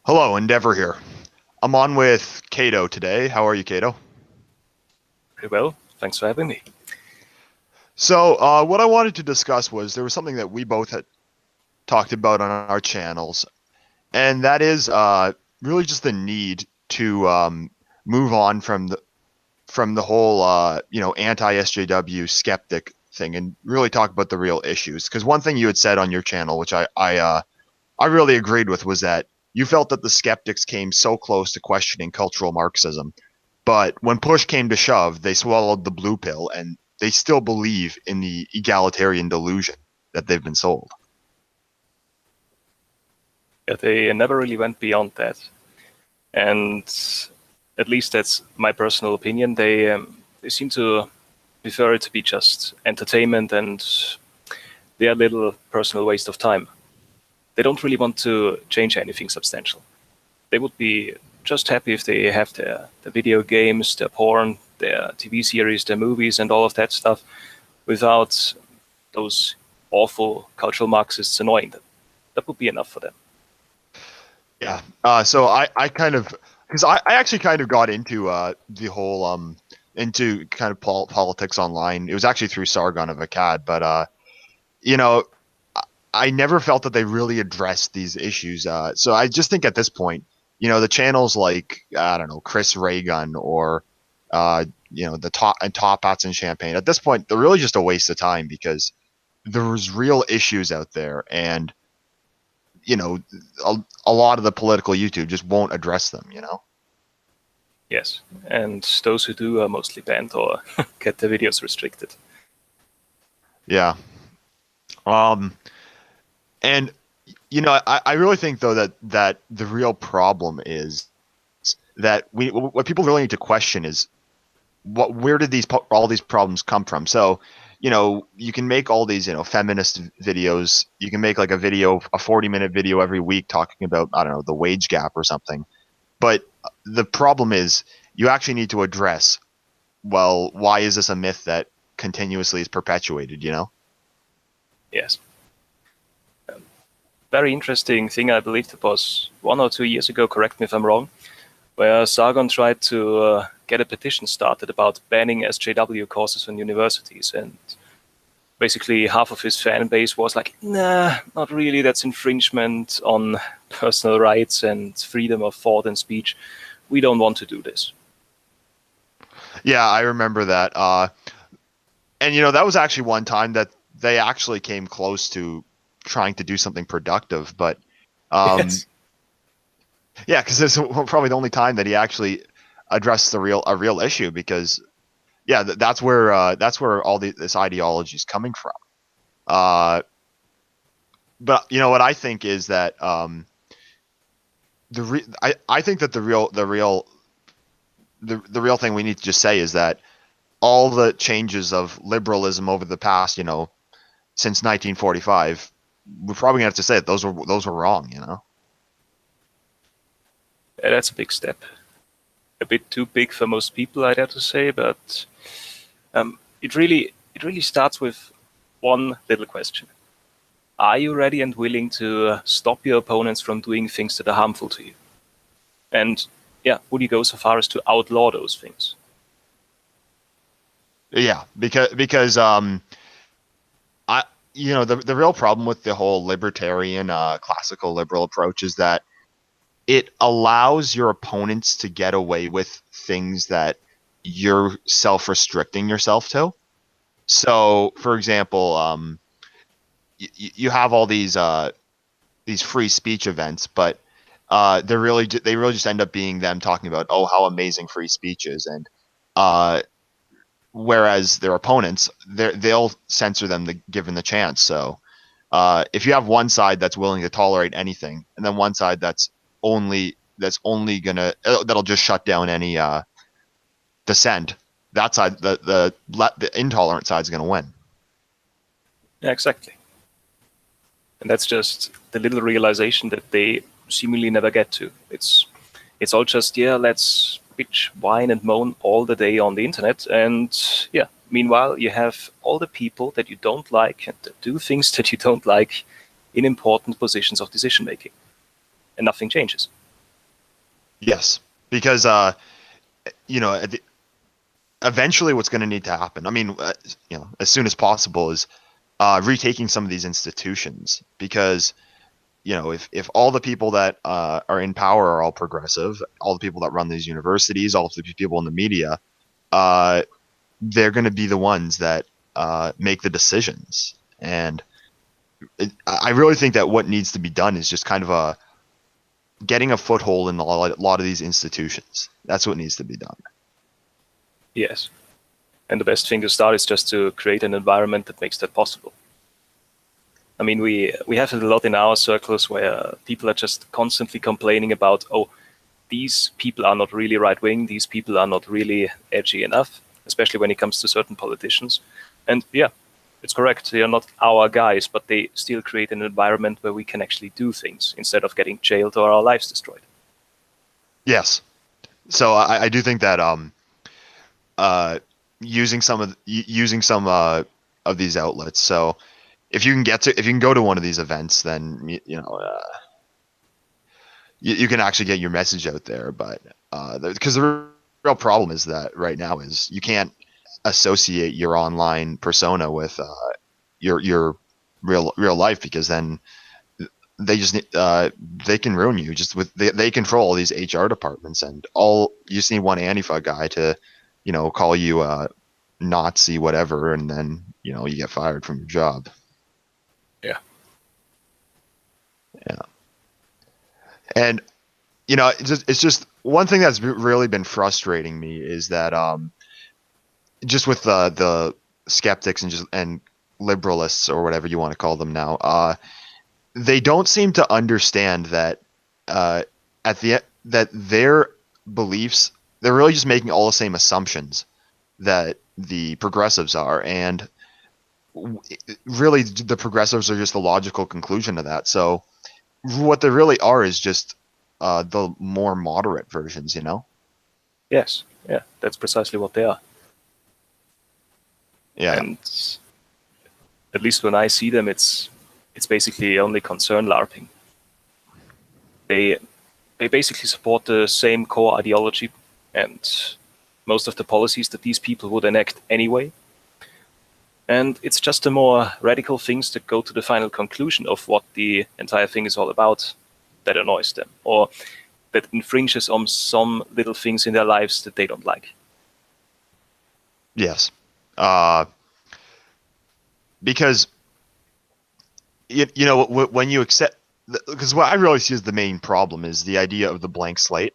Hello, Endeavor here. I'm on with Cato today. How are you, Cato? Very well. Thanks for having me. So, what I wanted to discuss was there was something that we both had talked about on our channels, and that is really just the need to move on from the whole anti-SJW skeptic thing and really talk about the real issues. Because one thing you had said on your channel, which I really agreed with, was that you felt that the skeptics came so close to questioning cultural Marxism, but when push came to shove, they swallowed the blue pill and they still believe in the egalitarian delusion that they've been sold. Yeah, they never really went beyond that. And at least that's my personal opinion. They seem to prefer it to be just entertainment and their little personal waste of time. They don't really want to change anything substantial. They would be just happy if they have their video games, their porn, their TV series, their movies, and all of that stuff without those awful cultural Marxists annoying them. That would be enough for them. Yeah. So I kind of, because I actually kind of got into the whole into kind of politics online. It was actually through Sargon of Akkad, but I never felt that they really addressed these issues. So I just think at this point, the channels like, I don't know, Chris Raygun or the Top Hats and Champagne. At this point, they're really just a waste of time because there's real issues out there, and a lot of the political YouTube just won't address them. Yes, and those who do are mostly banned or get their videos restricted. Yeah. And I really think though that the real problem is that what people really need to question is where did all these problems come from? So, you can make all these, feminist videos. You can make like a 40-minute video every week talking about, I don't know, the wage gap or something. But the problem is you actually need to address, well, why is this a myth that continuously is perpetuated, Yes. Very interesting thing, I believe it was 1 or 2 years ago, correct me if I'm wrong, where Sargon tried to get a petition started about banning SJW courses on universities. And basically half of his fan base was like, nah, not really, that's infringement on personal rights and freedom of thought and speech. We don't want to do this. Yeah, I remember that. And that was actually one time that they actually came close to trying to do something productive, but Yes. yeah, because it's probably the only time that he actually addressed a real issue, because yeah, that's where all this ideology is coming from. But what I think is that I think that the real thing we need to just say is that all the changes of liberalism over the past, since 1945, we're probably gonna have to say that those were wrong. Yeah, that's a big step. A bit too big for most people, I'd have to say, but it really starts with one little question. Are you ready and willing to stop your opponents from doing things that are harmful to you? And yeah, would you go so far as to outlaw those things? Yeah, because the real problem with the whole libertarian classical liberal approach is that it allows your opponents to get away with things that you're self-restricting yourself to. So, for example, you have all these free speech events, but they really just end up being them talking about, oh, how amazing free speech is, and whereas their opponents, they'll censor them given the chance. So if you have one side that's willing to tolerate anything, and then one side that's only that'll just shut down any dissent, that side, the intolerant side, is going to win. Yeah, exactly. And that's just the little realization that they seemingly never get to. It's all just, yeah, let's bitch, whine, and moan all the day on the internet. And yeah, meanwhile, you have all the people that you don't like and that do things that you don't like in important positions of decision making. And nothing changes. Yes, because you know, eventually, what's going to need to happen. I mean, as soon as possible, is retaking some of these institutions, because if all the people that are in power are all progressive, all the people that run these universities, all of the people in the media, uh, they're going to be the ones that make the decisions. And I really think that what needs to be done is just kind of getting a foothold in a lot of these institutions. That's what needs to be done. Yes. And the best thing to start is just to create an environment that makes that possible. I mean, we have it a lot in our circles where people are just constantly complaining about, oh, these people are not really right-wing, these people are not really edgy enough, especially when it comes to certain politicians. And yeah, it's correct, they are not our guys, but they still create an environment where we can actually do things instead of getting jailed or our lives destroyed. Yes. So I do think that uh, using some of these outlets. So if you can go to one of these events, then you can actually get your message out there. But because the real problem is that right now is you can't associate your online persona with your real life, because then they just they can ruin you just with they control all these HR departments, and all you just need one Antifa guy to call you Nazi whatever, and then you get fired from your job. Yeah. Yeah. And it's just one thing that's really been frustrating me is that just with the skeptics and liberalists, or whatever you want to call them now, they don't seem to understand that uh, that their beliefs, they're really just making all the same assumptions that the progressives are, and really the progressives are just the logical conclusion of that. So what they really are is just the more moderate versions. Yes. Yeah, that's precisely what they are. Yeah. And at least when I see them, it's basically only concern LARPing. They they basically support the same core ideology and most of the policies that these people would enact anyway. And it's just the more radical things that go to the final conclusion of what the entire thing is all about that annoys them, or that infringes on some little things in their lives that they don't like. Yes. Because when you accept, because what I really see as the main problem is the idea of the blank slate.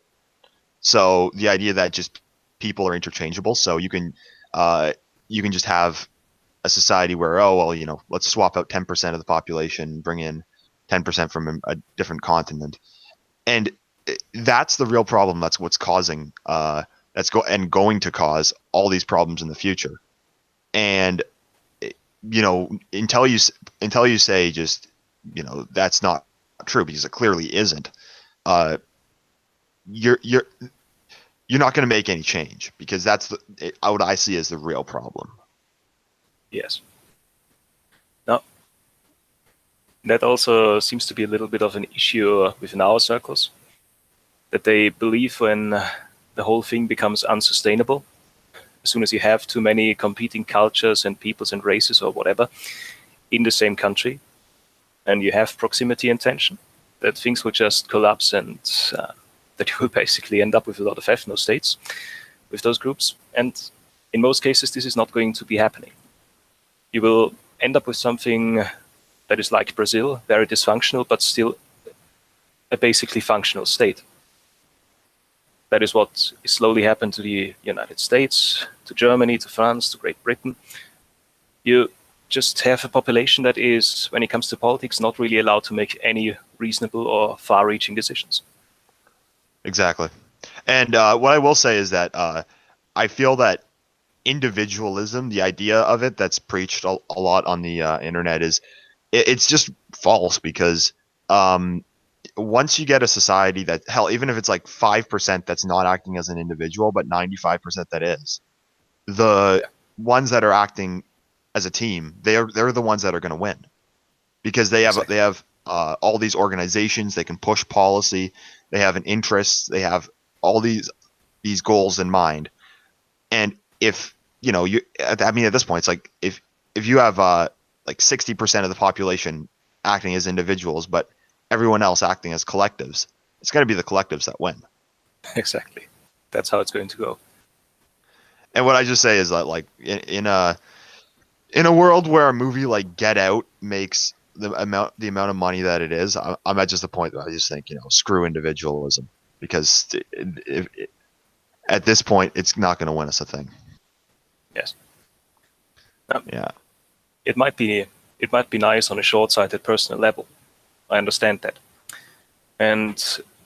So the idea that just people are interchangeable, so you can just have a society where, oh well, let's swap out 10% of the population, bring in 10% from a different continent, and that's the real problem. That's what's causing going to cause all these problems in the future. And until you say just that's not true, because it clearly isn't, uh, you're you're you're not going to make any change, because that's what I see as the real problem. Yes. Now, that also seems to be a little bit of an issue within our circles, that they believe when the whole thing becomes unsustainable, as soon as you have too many competing cultures and peoples and races or whatever in the same country, and you have proximity and tension, that things will just collapse, and that you will basically end up with a lot of ethno states with those groups. And in most cases, this is not going to be happening. You will end up with something that is like Brazil, very dysfunctional, but still a basically functional state. That is what slowly happened to the United States, to Germany, to France, to Great Britain. You just have a population that is, when it comes to politics, not really allowed to make any reasonable or far-reaching decisions. Exactly. And what I will say is that I feel that individualism, the idea of it that's preached a lot on the internet, it's just false, because once you get a society that, hell, even if it's like 5% that's not acting as an individual, but 95% that is, the Yeah. ones that are acting as a team, they're the ones that are going to win, because they have Exactly. all these organizations. They can push policy. They have an interest. They have all these goals in mind. And if you, I mean, at this point, it's like if you have like 60% of the population acting as individuals, but everyone else acting as collectives, it's going to be the collectives that win. Exactly. That's how it's going to go. And what I just say is that, like, in a world where a movie like Get Out makes the amount of money that it is, I'm at just the point that I just think, screw individualism, because at this point it's not going to win us a thing. Yes. Yeah. It might be nice on a short-sighted personal level. I understand that. And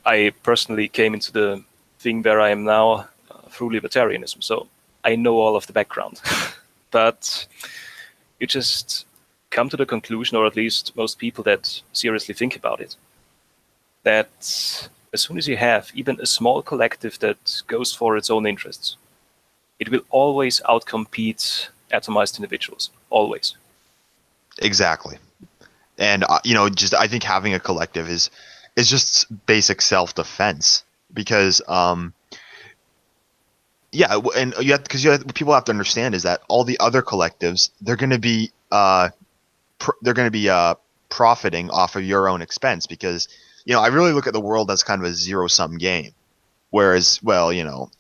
I personally came into the thing where I am now through libertarianism, so I know all of the background. But you just come to the conclusion, or at least most people that seriously think about it, that as soon as you have even a small collective that goes for its own interests, it will always outcompete atomized individuals. Always. Exactly. And just I think having a collective is just basic self-defense, because and people have to understand is that all the other collectives, they're going to be profiting off of your own expense, because I really look at the world as kind of a zero-sum game, whereas, well,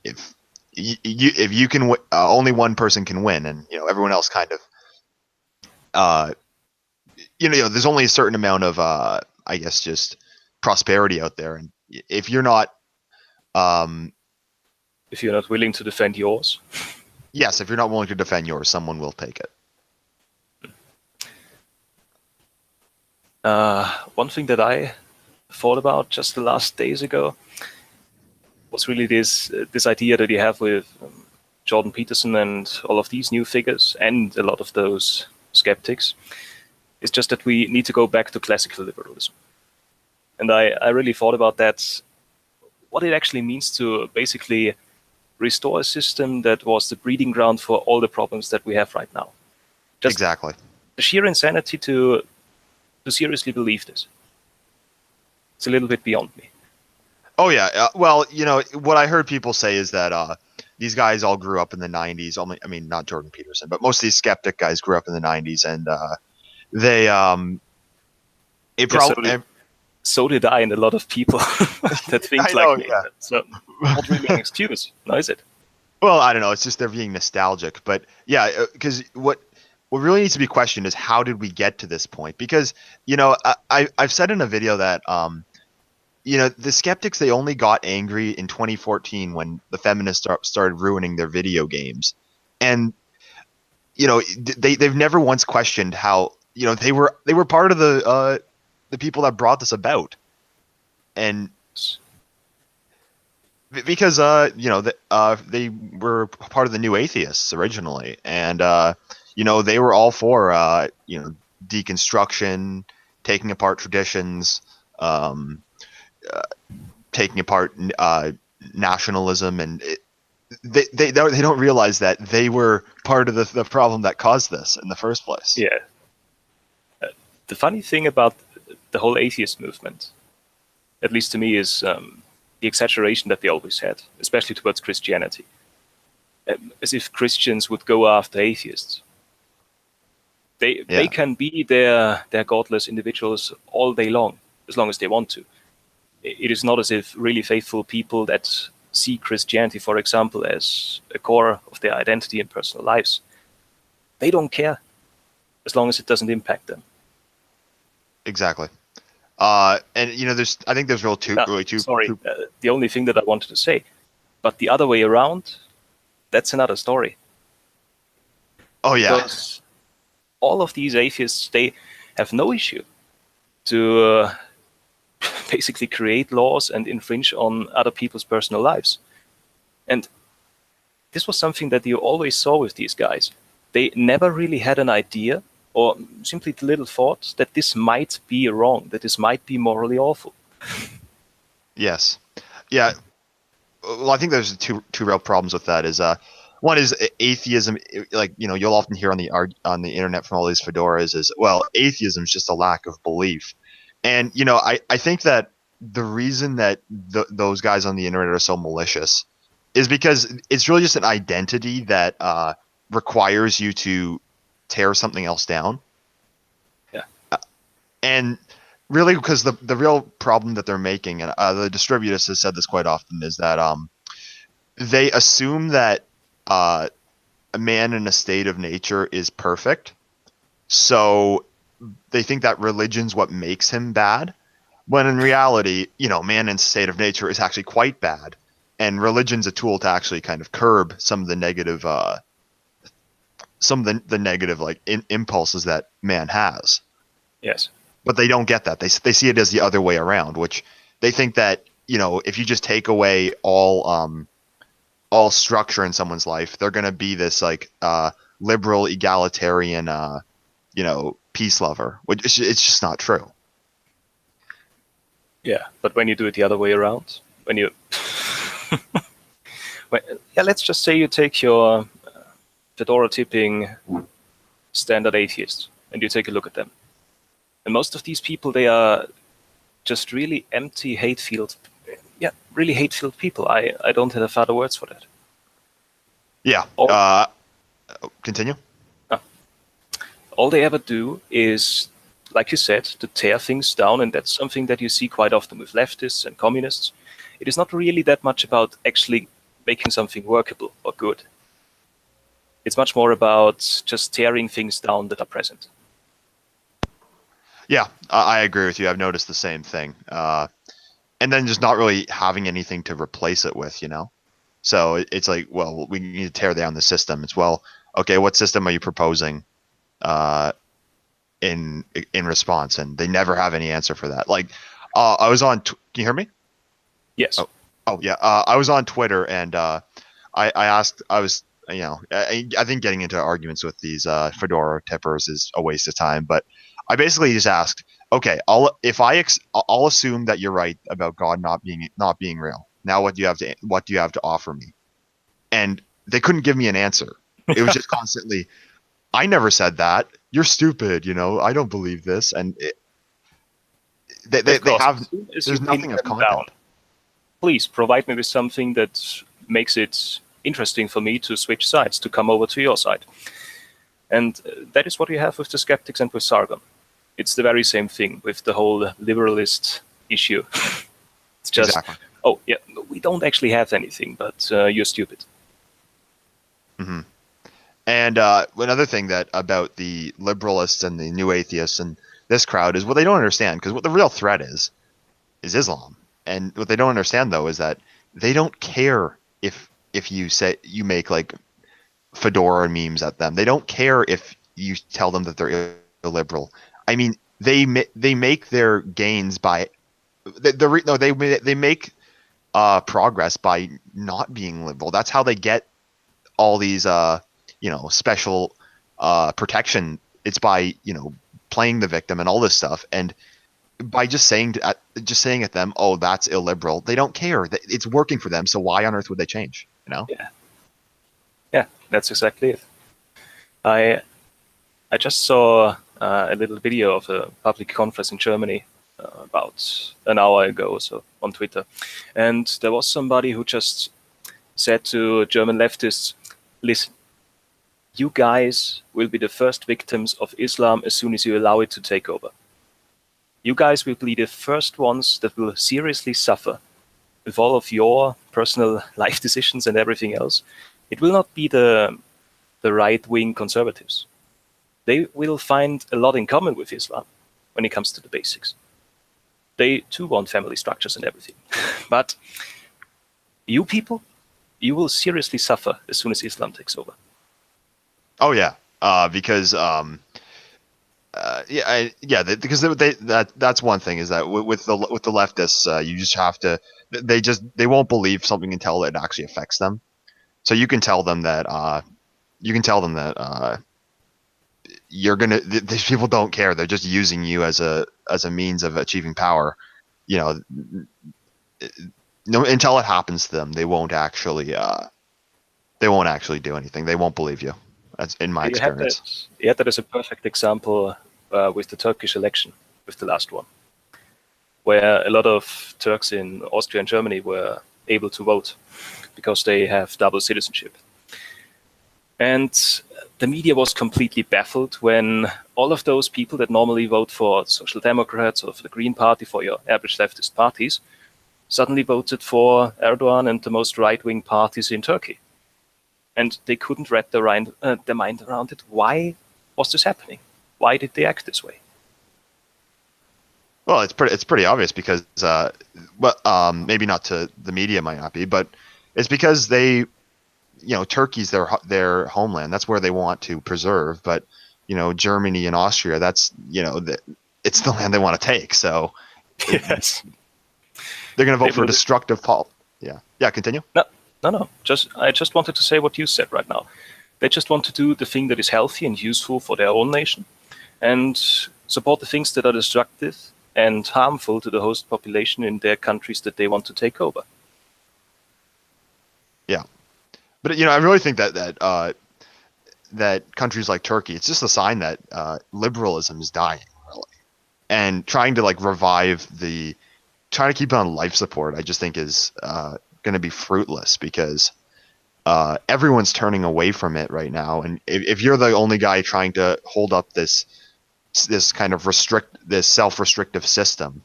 if you can only one person can win, and everyone else kind of there's only a certain amount of I guess just prosperity out there, and if you're not willing to defend yours, yes, if you're not willing to defend yours, someone will take it. One thing that I thought about just the last days ago was really this idea that you have with Jordan Peterson and all of these new figures, and a lot of those skeptics. It's just that we need to go back to classical liberalism. And I really thought about that, what it actually means to basically restore a system that was the breeding ground for all the problems that we have right now. Just exactly. The sheer insanity to seriously believe this. It's a little bit beyond me. Oh, yeah. Well, what I heard people say is that these guys all grew up in the 90s. I mean, not Jordan Peterson, but most of these skeptic guys grew up in the 90s, and they so did I, and a lot of people that think like me. Yeah. So not really an excuse, no, is it? Well, I don't know. It's just they're being nostalgic, but yeah, because what really needs to be questioned is, how did we get to this point? Because I've said in a video that the skeptics, they only got angry in 2014 when the feminists started ruining their video games, and they've never once questioned how they were part of the people that brought this about, and because they were part of the new atheists originally, and they were all for deconstruction, taking apart traditions, taking apart nationalism, and they don't realize that they were part of the problem that caused this in the first place. Yeah. The funny thing about the whole atheist movement, at least to me, is the exaggeration that they always had, especially towards Christianity. As if Christians would go after atheists. They can be their godless individuals all day long, as long as they want to. It is not as if really faithful people that see Christianity, for example, as a core of their identity and personal lives, they don't care, as long as it doesn't impact them. Exactly. And I think there's really two. The only thing that I wanted to say, but the other way around, that's another story. Oh yeah. Because all of these atheists, they have no issue to basically create laws and infringe on other people's personal lives. And this was something that you always saw with these guys. They never really had an idea, or simply the little thought, that this might be wrong, that this might be morally awful. Yes. Yeah. Well, I think there's two real problems with that. Is one is atheism. Like, you'll often hear on the internet from all these fedoras is, well, atheism is just a lack of belief. And I think that the reason that those guys on the internet are so malicious is because it's really just an identity that requires you to tear something else down. Yeah. And really, because the real problem that they're making, and the distributist has said this quite often, is that they assume that a man in a state of nature is perfect. So they think that religion's what makes him bad, when in reality, man in a state of nature is actually quite bad, and religion's a tool to actually kind of curb some of the negative, negative like impulses that man has. Yes. But they don't get that. They see it as the other way around, which they think that if you just take away all structure in someone's life, they're going to be this like liberal, egalitarian, peace lover, which it's just not true. Yeah, but when you do it the other way around, when you, let's just say you take your fedora tipping standard atheist and you take a look at them, and most of these people, they are just really empty, hate-filled, really hate-filled people. I don't have other words for that. Yeah. Continue. All they ever do is, like you said, to tear things down, and that's something that you see quite often with leftists and communists. It is not really that much about actually making something workable or good. It's much more about just tearing things down that are present. Yeah, I agree with you. I've noticed the same thing. And then just not really having anything to replace it with, So it's like, well, we need to tear down the system. It's, well, okay, what system are you proposing in response? And they never have any answer for that. Like, I was on. Can you hear me? Yes. Oh yeah. I was on Twitter, and I asked. I was, I think getting into arguments with these fedora tippers is a waste of time. But I basically just asked, okay, I'll assume that you're right about God not being real. Now, what do you have to offer me? And they couldn't give me an answer. It was just constantly, I never said that. You're stupid. I don't believe this. And they have. There's nothing of content. Down, please provide me with something that makes it interesting for me to switch sides, to come over to your side. And that is what you have with the skeptics and with Sargon. It's the very same thing with the whole liberalist issue. It's just, exactly. Oh, yeah, we don't actually have anything, but you're stupid. Mm-hmm. And another thing that about the liberalists and the new atheists and this crowd is what they don't understand, because what the real threat is Islam. And what they don't understand, though, is that they don't care if you say you make like fedora memes at them. They don't care if you tell them that they're illiberal. I mean, they make their gains by they make progress by not being liberal. That's how they get all these special protection. It's by playing the victim and all this stuff, and by just saying at them, oh, that's illiberal. They don't care. It's working for them. So why on earth would they change? Yeah, that's exactly it. I just saw a little video of a public conference in Germany about an hour ago or so on Twitter. And there was somebody who just said to German leftists, listen, you guys will be the first victims of Islam as soon as you allow it to take over. You guys will be the first ones that will seriously suffer with all of your personal life decisions and everything else. It will not be the right-wing conservatives. They will find a lot in common with Islam when it comes to the basics. They too want family structures and everything. But you people, you will seriously suffer as soon as Islam takes over. Oh yeah, because because that's one thing, is that with the leftists, you just have to. They won't believe something until it actually affects them. So you can tell them that these people don't care. They're just using you as a means of achieving power. Until it happens to them, they won't actually do anything. They won't believe you. That's in my experience. That is a perfect example with the Turkish election, with the last one. where a lot of Turks in Austria and Germany were able to vote because they have double citizenship. And the media was completely baffled when all of those people that normally vote for Social Democrats or for the Green Party, for your average leftist parties, suddenly voted for Erdogan and the most right-wing parties in Turkey. And they couldn't wrap their mind around it. Why was this happening? Why did they act this way? Well, it's pretty obvious because, maybe not to the media might not be, but it's because they, Turkey's their homeland. That's where they want to preserve. But Germany and Austria, that's it's the land they want to take. So yes, they're going to vote for destructive policy. Yeah. Continue. No. I just wanted to say what you said right now. They just want to do the thing that is healthy and useful for their own nation, and support the things that are destructive and harmful to the host population in their countries that they want to take over. Yeah, but I really think that that countries like Turkey, it's just a sign that liberalism is dying, really, and trying to trying to keep it on life support, I just think is going to be fruitless because everyone's turning away from it right now. And if you're the only guy trying to hold up this kind of self-restrictive system,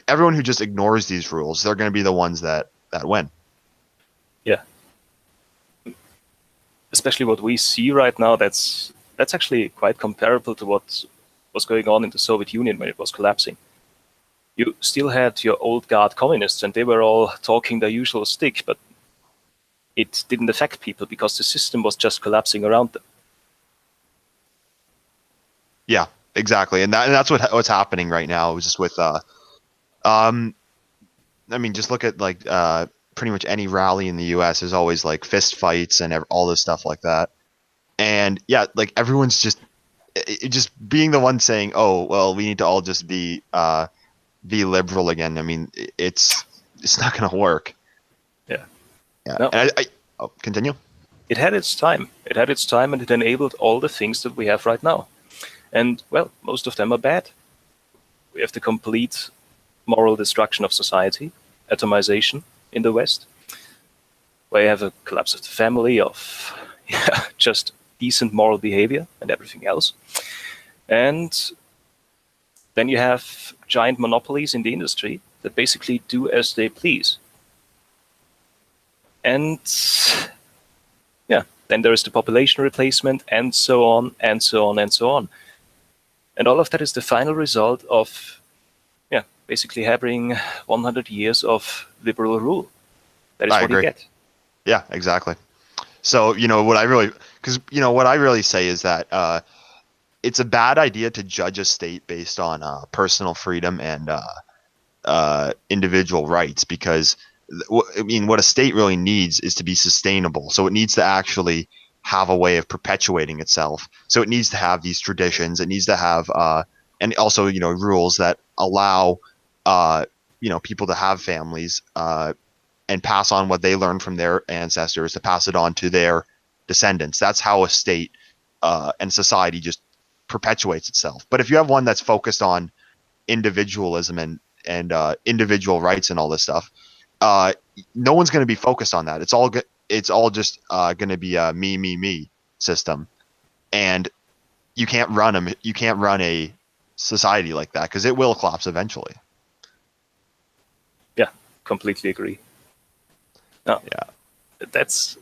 everyone who just ignores these rules, they're going to be the ones that win. Yeah. Especially what we see right now, that's actually quite comparable to what was going on in the Soviet Union when it was collapsing. You still had your old guard communists, and they were all talking their usual stick, but it didn't affect people because the system was just collapsing around them. Yeah, exactly, and that's what's happening right now. Just with, just look at pretty much any rally in the U.S. There's always fist fights and all this stuff like that, and yeah, everyone's just being the one saying, "Oh, well, we need to all just be liberal again." I mean, it's not going to work. Yeah. No. And continue. It had its time. And it enabled all the things that we have right now. And, well, most of them are bad. We have the complete moral destruction of society, atomization in the West, where you have a collapse of the family, of just decent moral behavior and everything else. And then you have giant monopolies in the industry that basically do as they please. And then there is the population replacement, and so on, and so on, and so on. And all of that is the final result of basically having 100 years of liberal rule. That is what you get. Yeah, exactly. So, what I really say is that it's a bad idea to judge a state based on personal freedom and individual rights, because what a state really needs is to be sustainable. So it needs to actually have a way of perpetuating itself. So it needs to have these traditions. It needs to have and also rules that allow people to have families and pass on what they learned from their ancestors, to pass it on to their descendants. That's how a state and society just perpetuates itself. But if you have one that's focused on individualism and individual rights and all this stuff, no one's going to be focused on that. It's all just going to be a me system, and you can't run a society like that, because it will collapse eventually. Yeah, completely agree. No, yeah, that's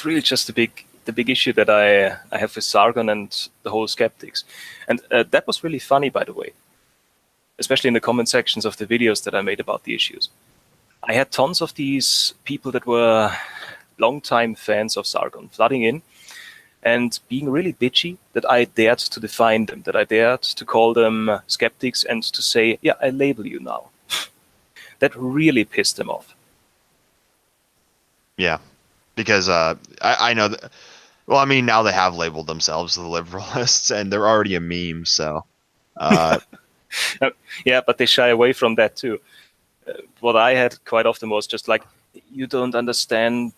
really just the big issue that I have with Sargon and the whole skeptics, and that was really funny, by the way, especially in the comment sections of the videos that I made about the issues. I had tons of these people that were longtime fans of Sargon flooding in and being really bitchy that I dared to define them, that I dared to call them skeptics and to say, yeah, I label you now. That really pissed them off. Yeah, because I know that. Well, I mean, now they have labeled themselves the liberalists, and they're already a meme. So, yeah, but they shy away from that too. What I had quite often was just like, you don't understand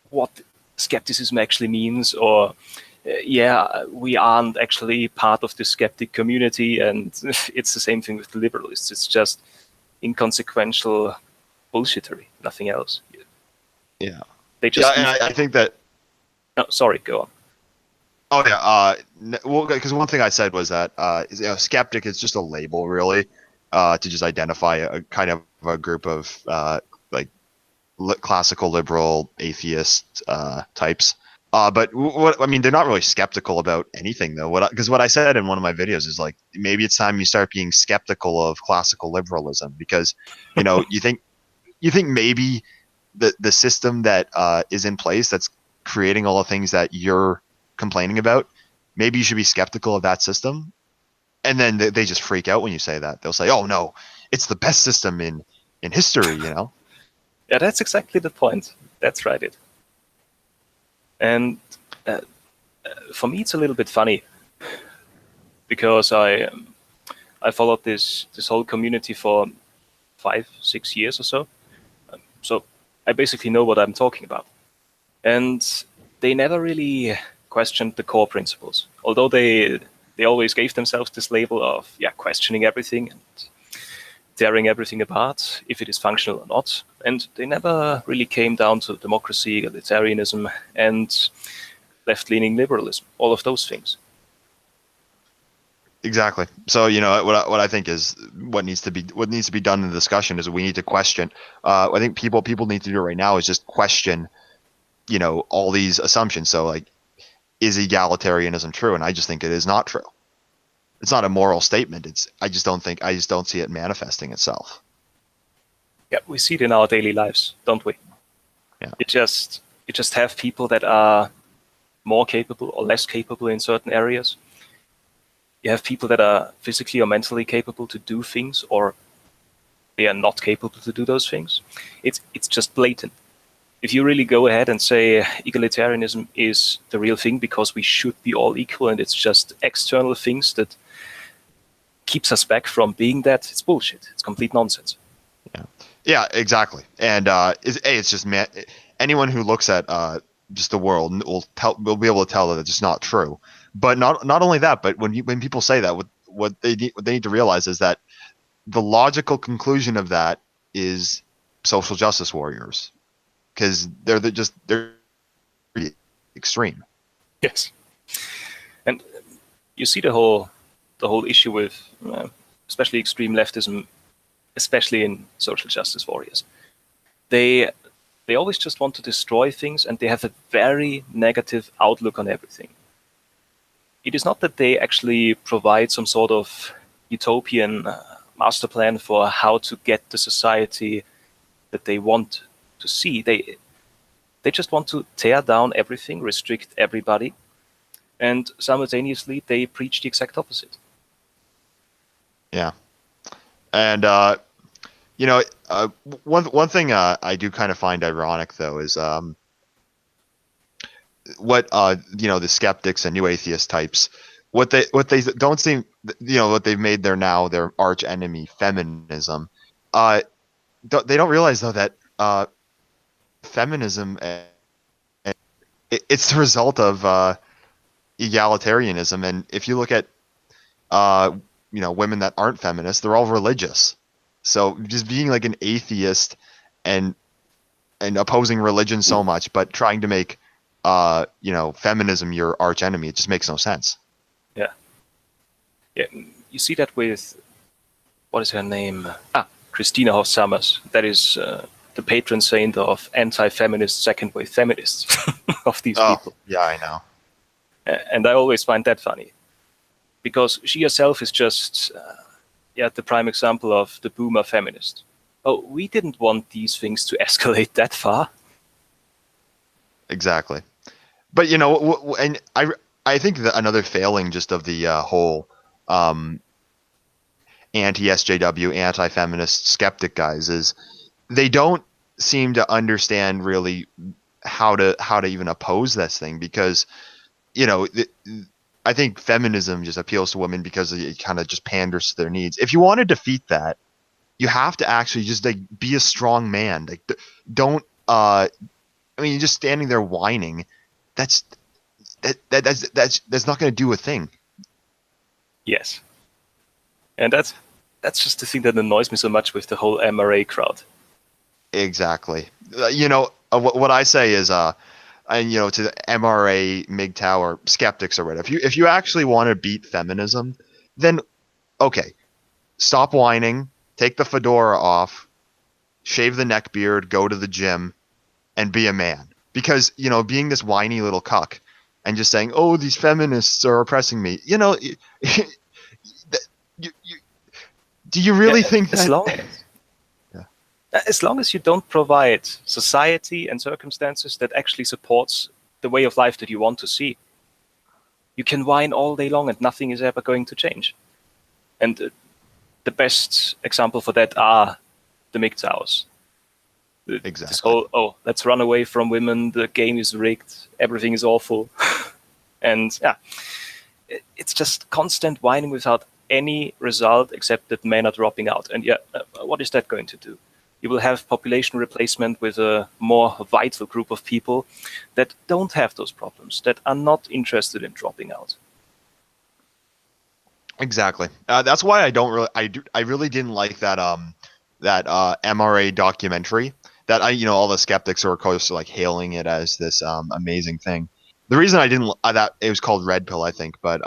what skepticism actually means, or we aren't actually part of the skeptic community, and it's the same thing with the liberalists. It's just inconsequential bullshittery, nothing else. Yeah. They just and I think that. No, sorry, go on. Oh yeah. Well, because one thing I said was that skeptic is just a label, really, to just identify a kind of a group of like classical liberal atheist types. But what I mean, they're not really skeptical about anything though. Because what I said in one of my videos is like maybe it's time you start being skeptical of classical liberalism because you think maybe the system that is in place that's creating all the things that you're complaining about, maybe you should be skeptical of that system. And then they just freak out when you say that. They'll say, "Oh no, it's the best system in history," Yeah, that's exactly the point. That's right. And for me, it's a little bit funny because I followed this whole community for 5-6 years or so. So I basically know what I'm talking about. And they never really questioned the core principles, although they always gave themselves this label of questioning everything and tearing everything apart, if it is functional or not. And they never really came down to democracy, egalitarianism, and left-leaning liberalism, all of those things. Exactly. So what I think is what needs to be done in the discussion is we need to question. I think people need to do right now is just question, all these assumptions. So like, is egalitarianism true? And I just think it is not true. It's not a moral statement. I just don't see it manifesting itself. Yeah, we see it in our daily lives, don't we? Yeah. You just have people that are more capable or less capable in certain areas. You have people that are physically or mentally capable to do things, or they are not capable to do those things. It's just blatant. If you really go ahead and say egalitarianism is the real thing because we should be all equal and it's just external things that keeps us back from being that, it's bullshit. It's complete nonsense. Yeah, exactly. And it's just anyone who looks at just the world will be able to tell that it's just not true. But not only that, but when people say that, what they need to realize is that the logical conclusion of that is social justice warriors, because they're extreme. Yes, and you see the whole issue with especially extreme leftism, especially in social justice warriors. They always just want to destroy things, and they have a very negative outlook on everything. It is not that they actually provide some sort of utopian master plan for how to get the society that they want to see. They just want to tear down everything, restrict everybody, and simultaneously they preach the exact opposite. Yeah, and one thing I do kind of find ironic though is what the skeptics and new atheist types, what they don't seem, what they've made their arch enemy, feminism. They don't realize though that feminism, it's the result of egalitarianism. And if you look at women that aren't feminists, they're all religious. So just being like an atheist and opposing religion so much, but trying to make feminism your arch enemy, it just makes no sense. Yeah. You see that with, what is her name? Christina Hoff Sommers. That is the patron saint of anti-feminist second wave feminists of these people. Yeah, I know. And I always find that funny, because she herself is just the prime example of the boomer feminist. Oh, we didn't want these things to escalate that far. Exactly. But and I think that another failing just of the whole anti-SJW, anti-feminist skeptic guys is they don't seem to understand really how to even oppose this thing, because I think feminism just appeals to women because it kind of just panders to their needs. If you want to defeat that, you have to actually just like be a strong man. Like, don't you're just standing there whining. That's not going to do a thing. Yes, and that's that's just the thing that annoys me so much with the whole MRA crowd. Exactly. What I say is, and to the MRA, MGTOW, or skeptics or whatever. If you actually want to beat feminism, then okay, stop whining, take the fedora off, shave the neck beard, go to the gym, and be a man. Because being this whiny little cuck and just saying, "Oh, these feminists are oppressing me," do you really think as that? long as long as you don't provide society and circumstances that actually supports the way of life that you want to see, you can whine all day long and nothing is ever going to change. And the best example for that are the MGTOWs. Exactly. This whole, let's run away from women, the game is rigged, everything is awful. And yeah, it's just constant whining without any result except that men are dropping out. And what is that going to do? You will have population replacement with a more vital group of people that don't have those problems, that are not interested in dropping out. Exactly. That's why I really didn't like that MRA documentary. That all the skeptics are of course like hailing it as this amazing thing. The reason I didn't that it was called Red Pill, I think, but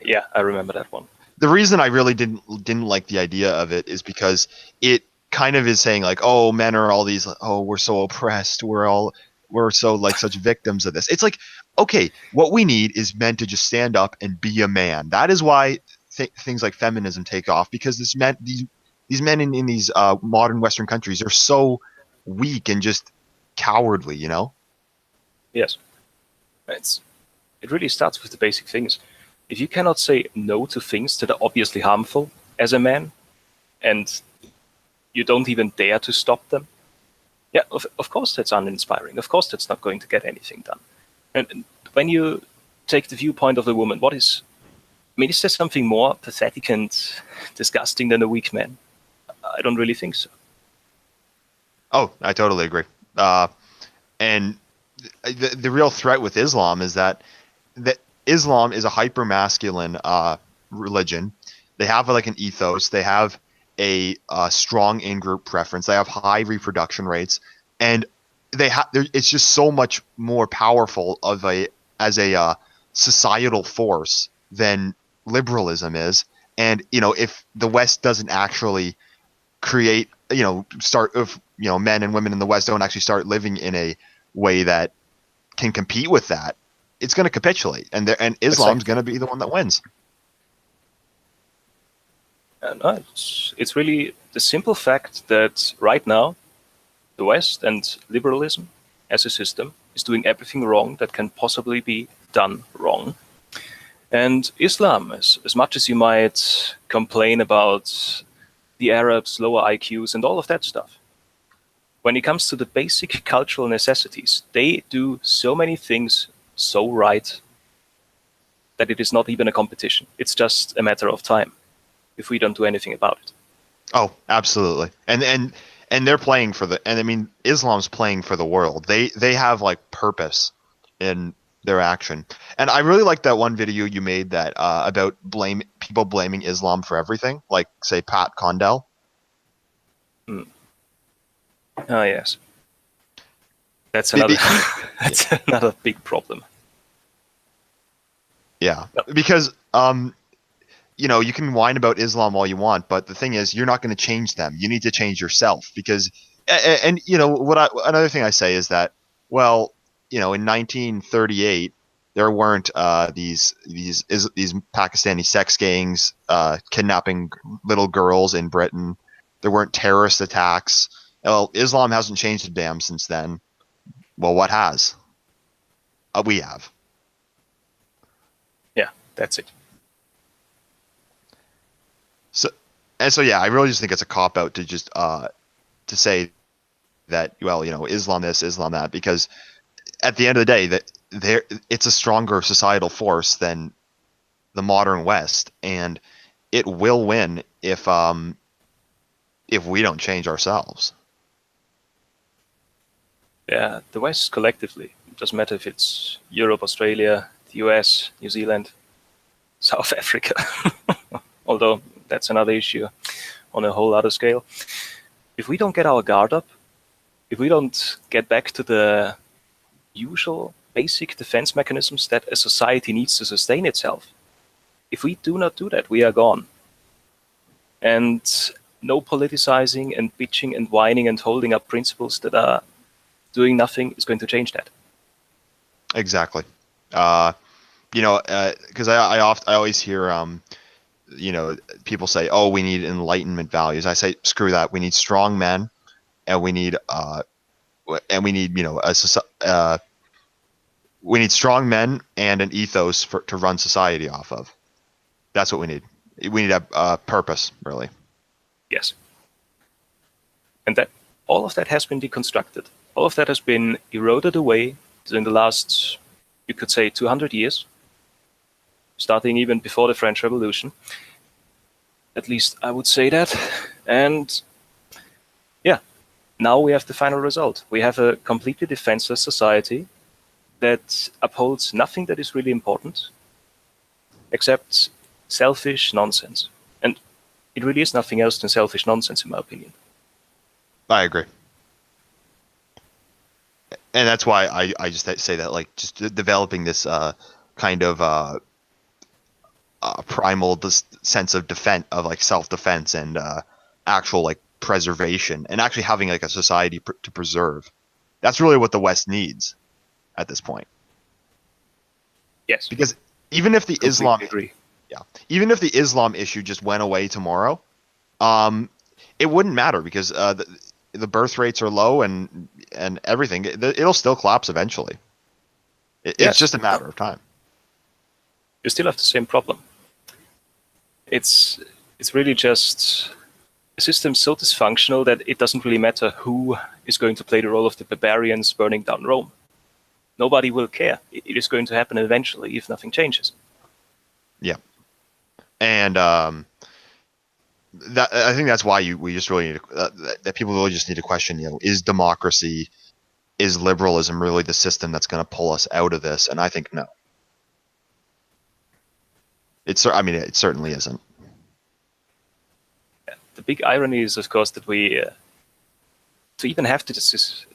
yeah, I remember that one. The reason I really didn't like the idea of it is because it kind of is saying like, oh, men are all these, oh, we're so oppressed, we're so like such victims of this. It's like, okay, what we need is men to just stand up and be a man. That is why things like feminism take off, because these men in these modern Western countries are so weak and just cowardly, Yes, it really starts with the basic things. If you cannot say no to things that are obviously harmful as a man, and you don't even dare to stop them, yeah, of course that's uninspiring. Of course that's not going to get anything done. And when you take the viewpoint of the woman, is there something more pathetic and disgusting than a weak man? I don't really think so. Oh, I totally agree. And the real threat with Islam is that Islam is a hyper masculine religion. They have like an ethos. They have a strong in-group preference. They have high reproduction rates, and it's just so much more powerful as a societal force than liberalism is. And if the West doesn't actually create, men and women in the West don't actually start living in a way that can compete with that, it's going to capitulate, and Islam's going to be the one that wins. No, it's really the simple fact that right now the West and liberalism as a system is doing everything wrong that can possibly be done wrong. And Islam, as much as you might complain about the Arabs, lower IQs, and all of that stuff, when it comes to the basic cultural necessities, they do so many things so right that it is not even a competition. It's just a matter of time if we don't do anything about it. Oh, absolutely. And they're playing and I mean, Islam's playing for the world. They have like purpose in their action. And I really like that one video you made that about people blaming Islam for everything, like say Pat Condell. Ah, yes. That's another big problem. Yeah, because you can whine about Islam all you want, but the thing is, you're not going to change them. You need to change yourself, because, and another thing I say is that, well, in 1938 there weren't these Pakistani sex gangs kidnapping little girls in Britain. There weren't terrorist attacks. Well, Islam hasn't changed a damn since then. Well, what has? We have. Yeah, that's it. So yeah, I really just think it's a cop out to just to say that, well, Islam this, Islam that, because at the end of the day, that it's a stronger societal force than the modern West, and it will win if we don't change ourselves. Yeah, the West collectively. It doesn't matter if it's Europe, Australia, the US, New Zealand, South Africa. Although that's another issue on a whole other scale. If we don't get our guard up, if we don't get back to the usual basic defense mechanisms that a society needs to sustain itself, if we do not do that, we are gone. And no politicizing and bitching and whining and holding up principles that are doing nothing is going to change that. Exactly. Because I always hear, people say, "Oh, we need Enlightenment values." I say, screw that. We need strong men, and we need we need strong men and an ethos to run society off of. That's what we need. We need a purpose, really. Yes. And that all of that has been deconstructed. All of that has been eroded away during the last, you could say, 200 years, starting even before the French Revolution. At least I would say that. And yeah, now we have the final result. We have a completely defenseless society that upholds nothing that is really important except selfish nonsense. And it really is nothing else than selfish nonsense, in my opinion. I agree. And that's why I just say that, like, just developing this kind of primal sense of defense, of like self-defense and actual like preservation, and actually having like a society to preserve. That's really what the West needs at this point. Yes. Because even if the Islam, agree. Yeah, even if the Islam issue just went away tomorrow, it wouldn't matter, because the birth rates are low and everything. It'll still collapse eventually. It's just a matter of time. You still have the same problem. It's really just a system so dysfunctional that it doesn't really matter who is going to play the role of the barbarians burning down Rome. Nobody will care. It is going to happen eventually if nothing changes. Yeah. And I think that's why we just really need that people really just need to question, is democracy, is liberalism really the system that's going to pull us out of this? And I think no. It certainly isn't. The big irony is, of course, that we, to even have this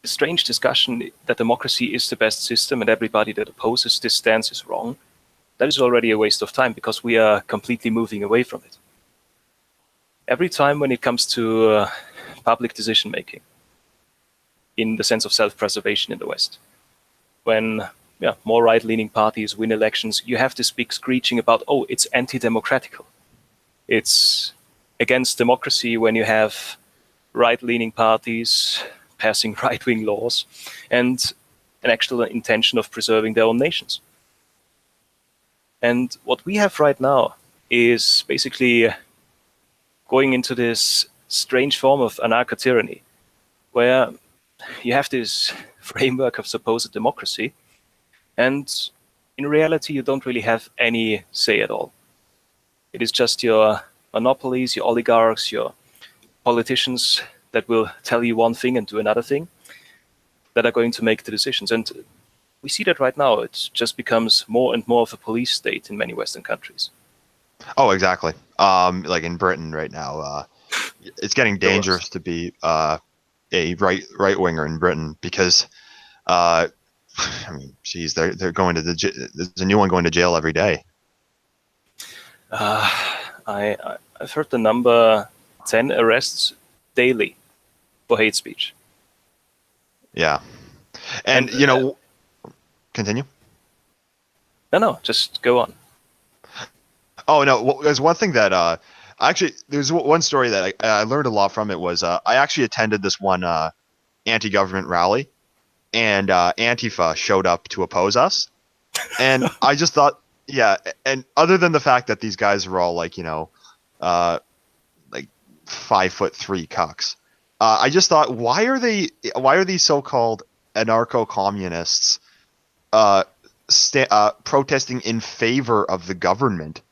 strange discussion that democracy is the best system and everybody that opposes this stance is wrong, that is already a waste of time, because we are completely moving away from it. Every time when it comes to public decision-making, in the sense of self-preservation in the West, when more right-leaning parties win elections, you have this big screeching about, oh, it's anti-democratical. It's against democracy when you have right-leaning parties passing right-wing laws and an actual intention of preserving their own nations. And what we have right now is basically going into this strange form of anarcho-tyranny, where you have this framework of supposed democracy, and in reality, you don't really have any say at all. It is just your monopolies, your oligarchs, your politicians that will tell you one thing and do another thing that are going to make the decisions. And we see that right now. It just becomes more and more of a police state in many Western countries. Oh, exactly. Like in Britain right now, it's getting dangerous to be a right winger in Britain, because they're going to there's a new one going to jail every day. I've heard the number 10 arrests daily for hate speech. Yeah, and continue. No, just go on. Oh no, well, there's one thing that actually there's one story that I learned a lot from. It was I actually attended this one anti-government rally, and Antifa showed up to oppose us, and I just thought, yeah, and other than the fact that these guys were all like 5'3" cucks, I just thought, why are these so-called anarcho-communists protesting in favor of the government?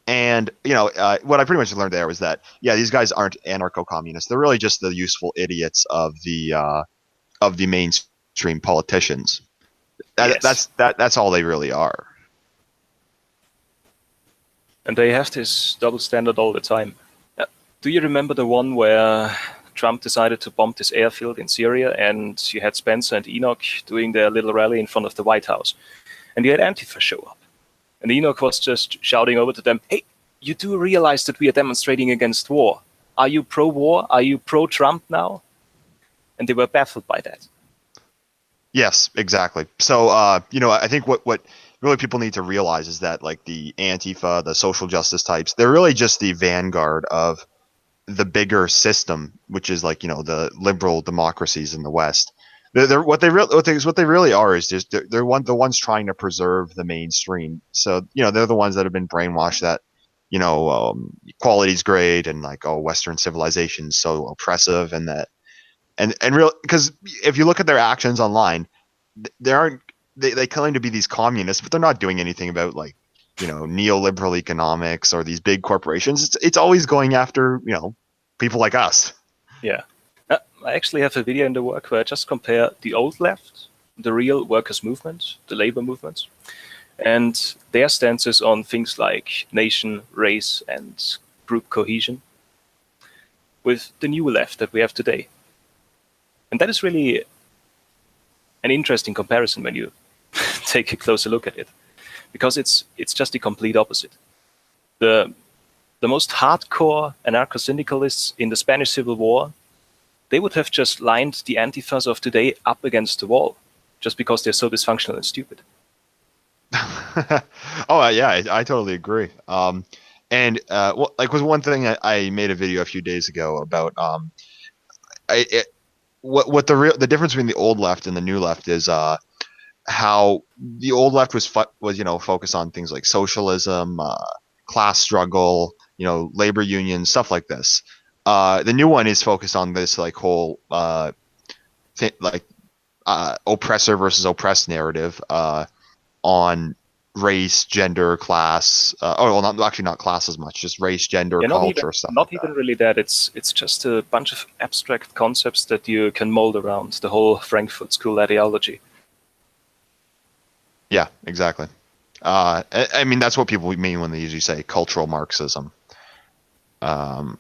And what I pretty much learned there was that these guys aren't anarcho-communists. They're really just the useful idiots of the mainstream politicians. That's all they really are. And they have this double standard all the time. Do you remember the one where Trump decided to bomb this airfield in Syria, and you had Spencer and Enoch doing their little rally in front of the White House, and you had Antifa show up, and Enoch was just shouting over to them, "Hey, you do realize that we are demonstrating against war? Are you pro-war? Are you pro-Trump now?" And they were baffled by that. Yes, exactly. So, I think what really people need to realize is that like the Antifa, the social justice types, they're really just the vanguard of the bigger system, which is like, the liberal democracies in the West. What they really are is just they're the ones trying to preserve the mainstream. So, they're the ones that have been brainwashed that, equality's great and like, oh, Western civilization's so oppressive, and that and real because if you look at their actions online, they claim to be these communists, but they're not doing anything about like neoliberal economics or these big corporations. It's always going after people like us. Yeah. I actually have a video in the work where I just compare the old left, the real workers' movement, the labor movements, and their stances on things like nation, race, and group cohesion with the new left that we have today. And that is really an interesting comparison when you take a closer look at it, because it's just the complete opposite. The most hardcore anarcho-syndicalists in the Spanish Civil War, they would have just lined the Antifas of today up against the wall, just because they're so dysfunctional and stupid. Oh yeah, I totally agree. Was one thing I made a video a few days ago about what the difference between the old left and the new left is how the old left was focused on things like socialism, class struggle, labor unions, stuff like this. The new one is focused on this like whole oppressor versus oppressed narrative on race, gender, class. Not class as much, just race, gender, culture, stuff. Not even really that. It's just a bunch of abstract concepts that you can mold around the whole Frankfurt School ideology. Yeah, exactly. I mean, that's what people mean when they usually say cultural Marxism. The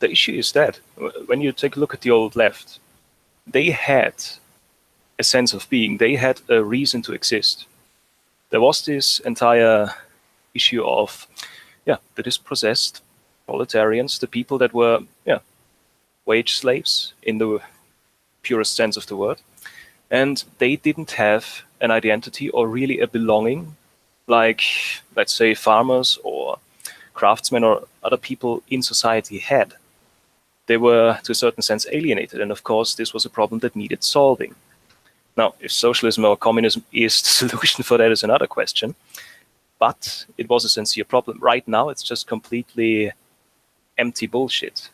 issue is that when you take a look at the old left, they had a sense of being. They had a reason to exist. There was this entire issue of, the dispossessed proletarians, the people that were, wage slaves in the purest sense of the word. And they didn't have an identity or really a belonging like, let's say, farmers or craftsmen or other people in society had. They were, to a certain sense, alienated. And of course, this was a problem that needed solving. Now, if socialism or communism is the solution for that is another question. But it was a sincere problem. Right now, it's just completely empty bullshit.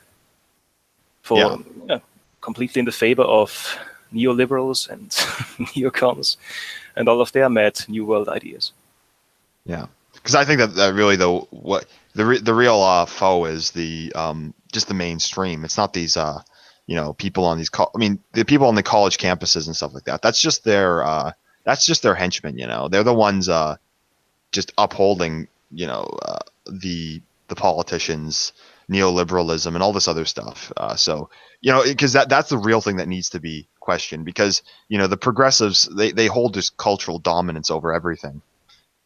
Completely in the favor of neoliberals and neocons and all of their mad new world ideas. Yeah, because I think that really the real foe is the just the mainstream. It's not these people on these the people on the college campuses and stuff like that. That's just their henchmen. They're the ones just upholding the politicians, neoliberalism, and all this other stuff. Because that's the real thing that needs to be questioned, because the progressives they hold this cultural dominance over everything,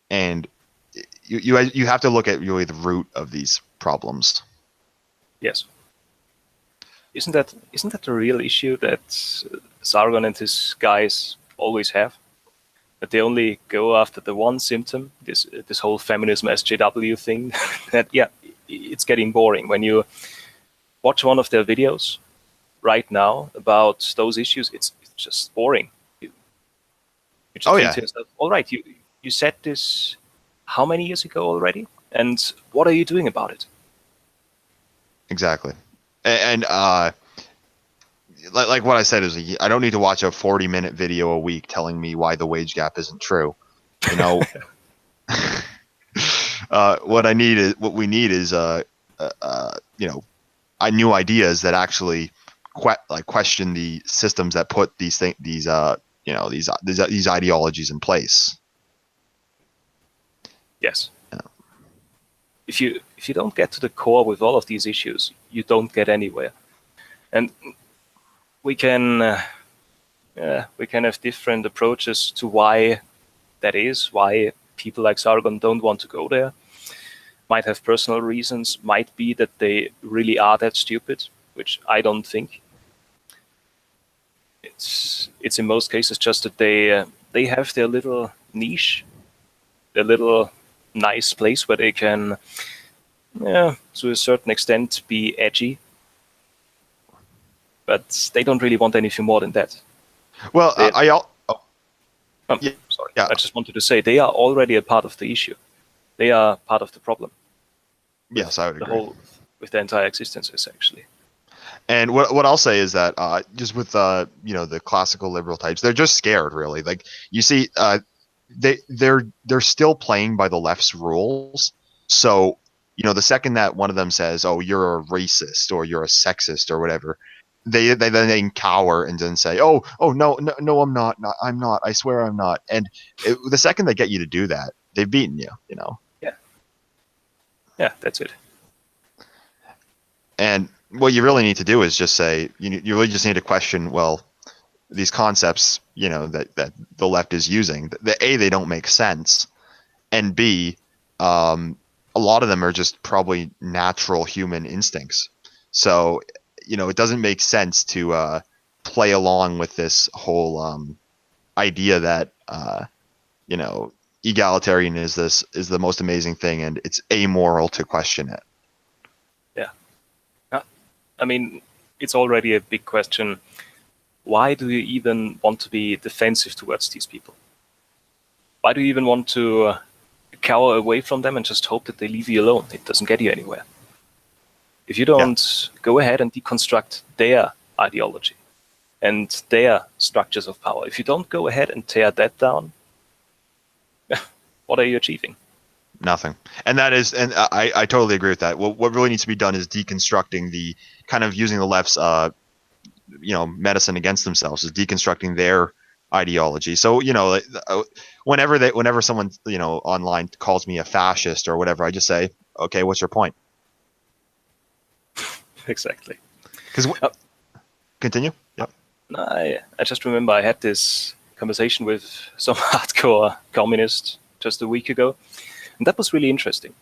and you have to look at really the root of these problems. Yes. Isn't that the real issue that Sargon and his guys always have? That they only go after the one symptom, this whole feminism SJW thing. That it's getting boring when you watch one of their videos right now about those issues. It's just boring. You just think to yourself, all right, you said this how many years ago already, and what are you doing about it? Exactly. And like what I said is, I don't need to watch a 40-minute video a week telling me why the wage gap isn't true. What we need is new ideas that actually question the systems that put these ideologies in place. Yes. Yeah. if you don't get to the core with all of these issues, you don't get anywhere. And we can have different approaches to why that is, why people like Sargon don't want to go there. Might have personal reasons, might be that they really are that stupid, which I don't think. It's in most cases just that they have their little niche, their little nice place where they can, to a certain extent, be edgy, but they don't really want anything more than that. Well, Sorry. Yeah. I just wanted to say they are already a part of the issue. They are part of the problem. Yes, I would agree. With the entire existences, actually. And what I'll say is that just with the classical liberal types, they're just scared, really. Like, you see, they're still playing by the left's rules. So, the second that one of them says, "Oh, you're a racist," or "You're a sexist," or whatever, they then cower and then say, "Oh, no, I'm not. No, I'm not. I swear I'm not." And the second they get you to do that, they've beaten you. Yeah, that's it. And what you really need to do is just say, you really just need to question, well, these concepts, that the left is using, that A, they don't make sense, and B, a lot of them are just probably natural human instincts. So, it doesn't make sense to play along with this whole idea that, egalitarian is the most amazing thing, and it's amoral to question it. Yeah. I mean, it's already a big question. Why do you even want to be defensive towards these people? Why do you even want to cower away from them and just hope that they leave you alone? It doesn't get you anywhere. If you don't go ahead and deconstruct their ideology and their structures of power, if you don't go ahead and tear that down, what are you achieving? Nothing. And that is, and I totally agree with that. What really needs to be done is deconstructing the kind of using the left's, medicine against themselves, is deconstructing their ideology. So, whenever someone, online calls me a fascist or whatever, I just say, okay, what's your point? Exactly. Because continue. Yep. I just remember I had this conversation with some hardcore communist just a week ago, and that was really interesting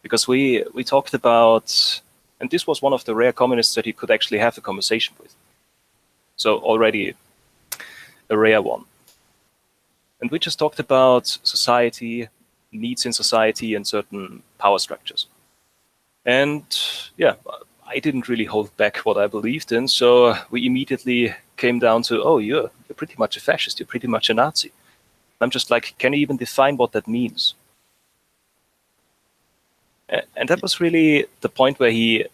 because we talked about, and this was one of the rare communists that he could actually have a conversation with. So already a rare one. And we just talked about society, needs in society, and certain power structures. And I didn't really hold back what I believed in, so we immediately came down to, oh, you're pretty much a fascist, you're pretty much a Nazi. I'm just like, can you even define what that means? And that was really the point where he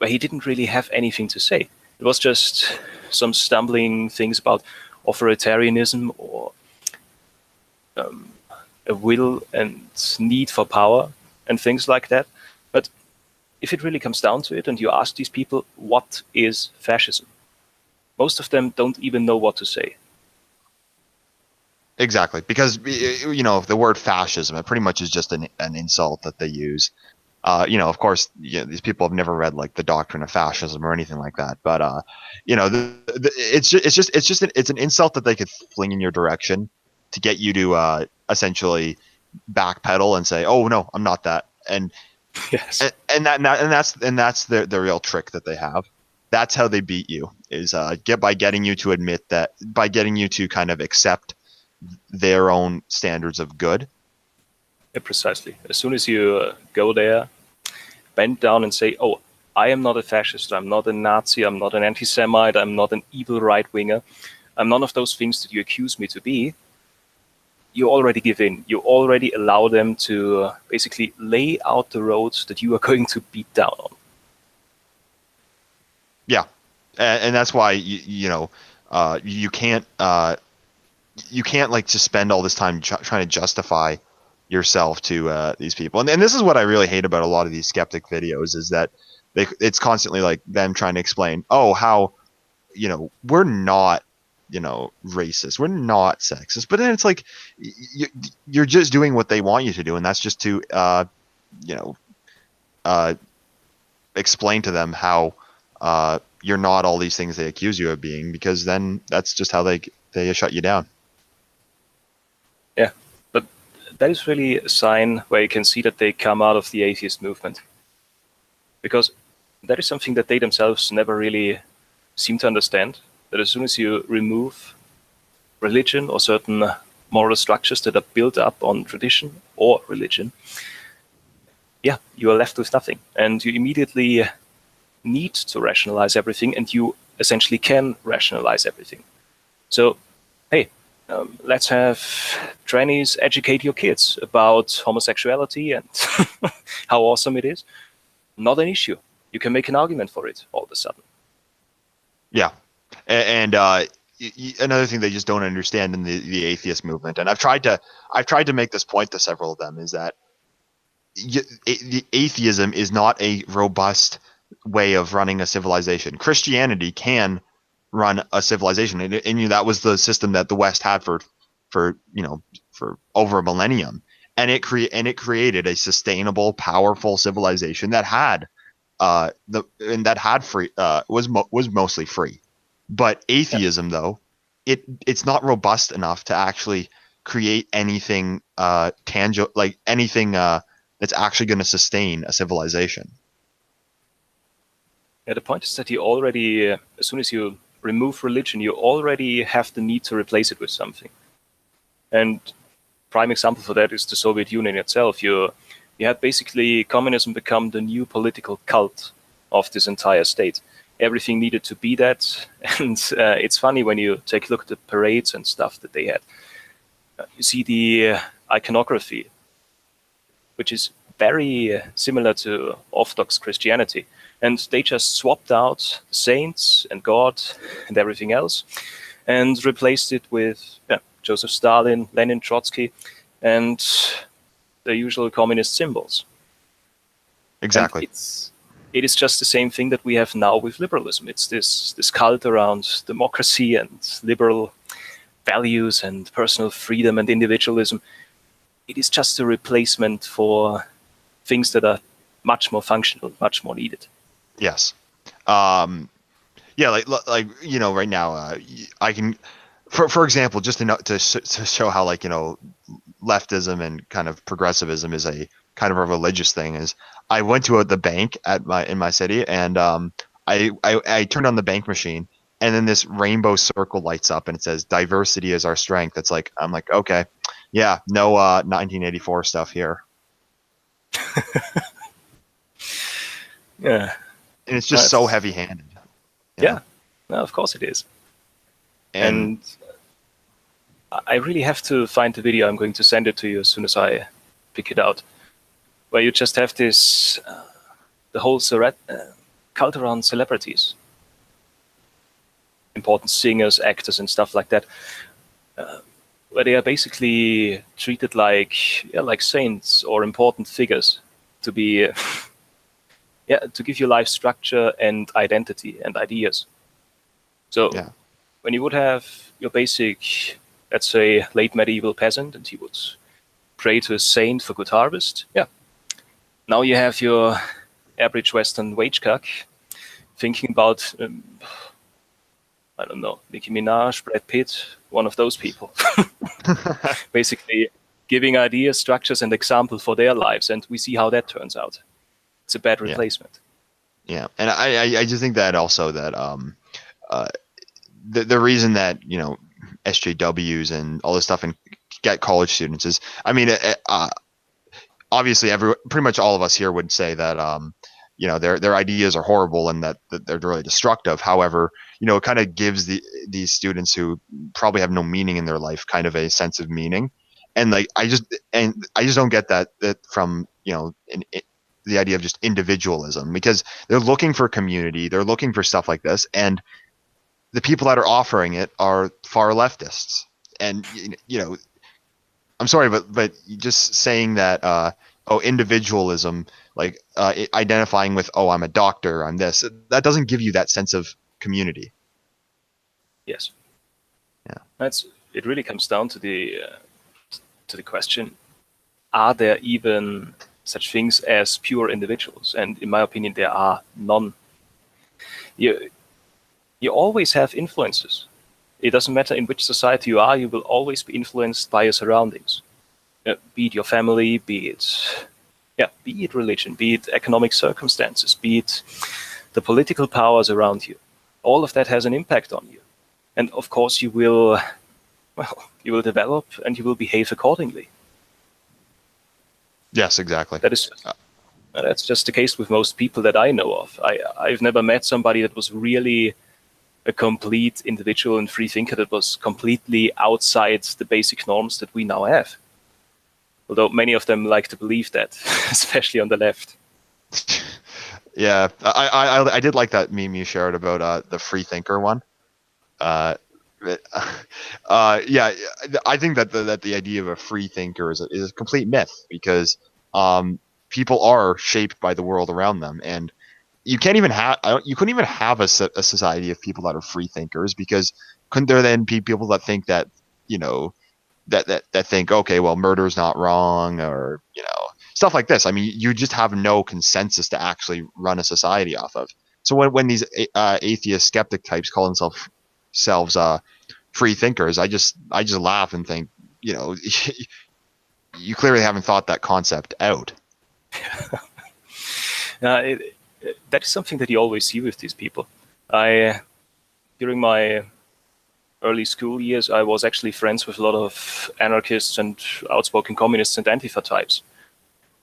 didn't really have anything to say. It was just some stumbling things about authoritarianism or a will and need for power and things like that. But if it really comes down to it and you ask these people, what is fascism? Most of them don't even know what to say. Exactly, because the word fascism, it pretty much is just an insult that they use. Of course, these people have never read like the doctrine of fascism or anything like that. But it's an insult that they could fling in your direction to get you to essentially backpedal and say, "Oh no, I'm not that." And yes, and that's the real trick that they have. That's how they beat you, is by getting you to admit that, by getting you to kind of accept their own standards of good. Yeah, precisely. As soon as you go there, bend down and say, oh, I am not a fascist, I'm not a Nazi, I'm not an anti-Semite, I'm not an evil right-winger, I'm none of those things that you accuse me to be, you already give in. You already allow them to basically lay out the roads that you are going to beat down on. Yeah, and that's why you can't like just spend all this time trying to justify yourself to these people. And this is what I really hate about a lot of these skeptic videos, is that it's constantly like them trying to explain, how we're not racist, we're not sexist, but then it's like you're just doing what they want you to do, and that's just to explain to them how you're not all these things they accuse you of being, because then that's just how they shut you down. Yeah, but that is really a sign where you can see that they come out of the atheist movement, because that is something that they themselves never really seem to understand, that as soon as you remove religion or certain moral structures that are built up on tradition or religion, yeah, you are left with nothing. And you immediately need to rationalize everything, and you essentially can rationalize everything. So, hey, let's have trannies educate your kids about homosexuality and how awesome it is. Not an issue. You can make an argument for it all of a sudden. Yeah, and another thing they just don't understand in the atheist movement, and I've tried to make this point to several of them, is that the atheism is not a robust way of running a civilization. Christianity can run a civilization, and that was the system that the West had for for over a millennium, and it created a sustainable, powerful civilization that had free was mostly free. But Yeah. atheism, though, it's not robust enough to actually create anything tangible, like anything that's actually going to sustain a civilization. Yeah, the point is that you already, as soon as you remove religion, you already have the need to replace it with something. And prime example for that is the Soviet Union itself. You had basically communism become the new political cult of this entire state. Everything needed to be that. And it's funny when you take a look at the parades and stuff that they had. You see the iconography, which is very similar to Orthodox Christianity. And they just swapped out saints and God and everything else and replaced it with Joseph Stalin, Lenin, Trotsky, and the usual communist symbols. And Exactly. it is just the same thing that we have now with liberalism. It's this cult around democracy and liberal values and personal freedom and individualism. It is just a replacement for things that are much more functional, much more needed. Yes. Yeah, like right now, I can, for example, just to show how, like, leftism and kind of progressivism is a kind of a religious thing, is I went to the bank in my city, and I turned on the bank machine, and then this rainbow circle lights up and it says diversity is our strength. It's like, I'm like, okay, yeah, no 1984 stuff here. Yeah, And it's just so heavy-handed. Yeah, no, of course it is. And I really have to find the video. I'm going to send it to you as soon as I pick it out, where you just have this, the whole cult around celebrities, important singers, actors, and stuff like that, where they are basically treated like saints or important figures to be, to give you life structure and identity and ideas. So when you would have your basic, let's say, late medieval peasant, and he would pray to a saint for good harvest, now you have your average Western wage cuck thinking about, I don't know, Nicki Minaj, Brad Pitt, one of those people. Basically giving ideas, structures, and example for their lives, and we see how that turns out. It's a bad replacement. Yeah, and I just think that also that the reason that SJWs and all this stuff and get college students is, I mean, obviously pretty much all of us here would say that their ideas are horrible and that they're really destructive. However, it kind of gives these students who probably have no meaning in their life kind of a sense of meaning. And like I just don't get that from the idea of just individualism, because they're looking for community, they're looking for stuff like this, and the people that are offering it are far leftists. And I'm sorry, but just saying that individualism, like identifying with, I'm a doctor, I'm this, that doesn't give you that sense of community. Yes. Yeah. It really comes down to the question: are there even such things as pure individuals, and in my opinion, there are none. You always have influences. It doesn't matter in which society you are, you will always be influenced by your surroundings. Be it your family, be it religion, be it economic circumstances, be it the political powers around you. All of that has an impact on you. And of course you will develop and you will behave accordingly. Yes, exactly. That's just the case with most people that I know of. I've never met somebody that was really a complete individual and free thinker that was completely outside the basic norms that we now have. Although many of them like to believe that, especially on the left. Yeah, I did like that meme you shared about the free thinker one. Yeah, I think that the idea of a free thinker is a complete myth, because people are shaped by the world around them, and you couldn't even have a society of people that are free thinkers, because couldn't there then be people that think that, that think, okay, well, murder's not wrong, or stuff like this. I mean, you just have no consensus to actually run a society off of. So when these atheist skeptic types call themselves free thinkers, I just laugh and think, you clearly haven't thought that concept out. That is something that you always see with these people. During my early school years, I was actually friends with a lot of anarchists and outspoken communists and Antifa types.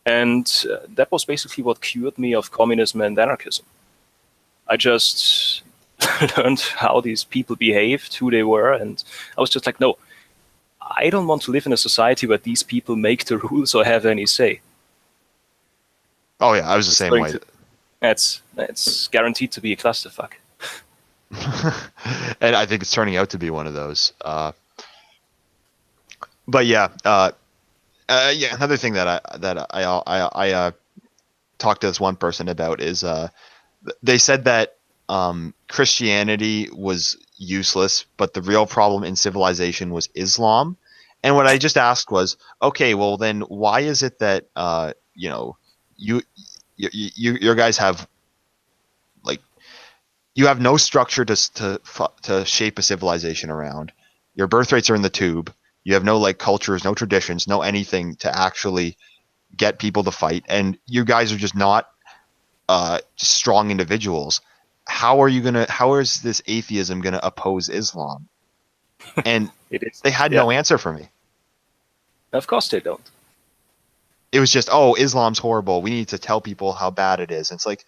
And that was basically what cured me of communism and anarchism. I just learned how these people behaved, who they were, and I was just like, no, I don't want to live in a society where these people make the rules or have any say. Oh yeah, I was the same way. It's guaranteed to be a clusterfuck. And I think it's turning out to be one of those. But yeah, another thing that I talked to this one person about is they said that Christianity was useless, but the real problem in civilization was Islam. And what I just asked was, okay, well then why is it that your guys have, like, you have no structure to shape a civilization around. Your birth rates are in the tube. You have no cultures, no traditions, no anything to actually get people to fight, and you guys are just not strong individuals. How is this atheism gonna oppose Islam? And they had no answer for me. Of course they don't. It was just, oh, Islam's horrible. We need to tell people how bad it is. And it's like,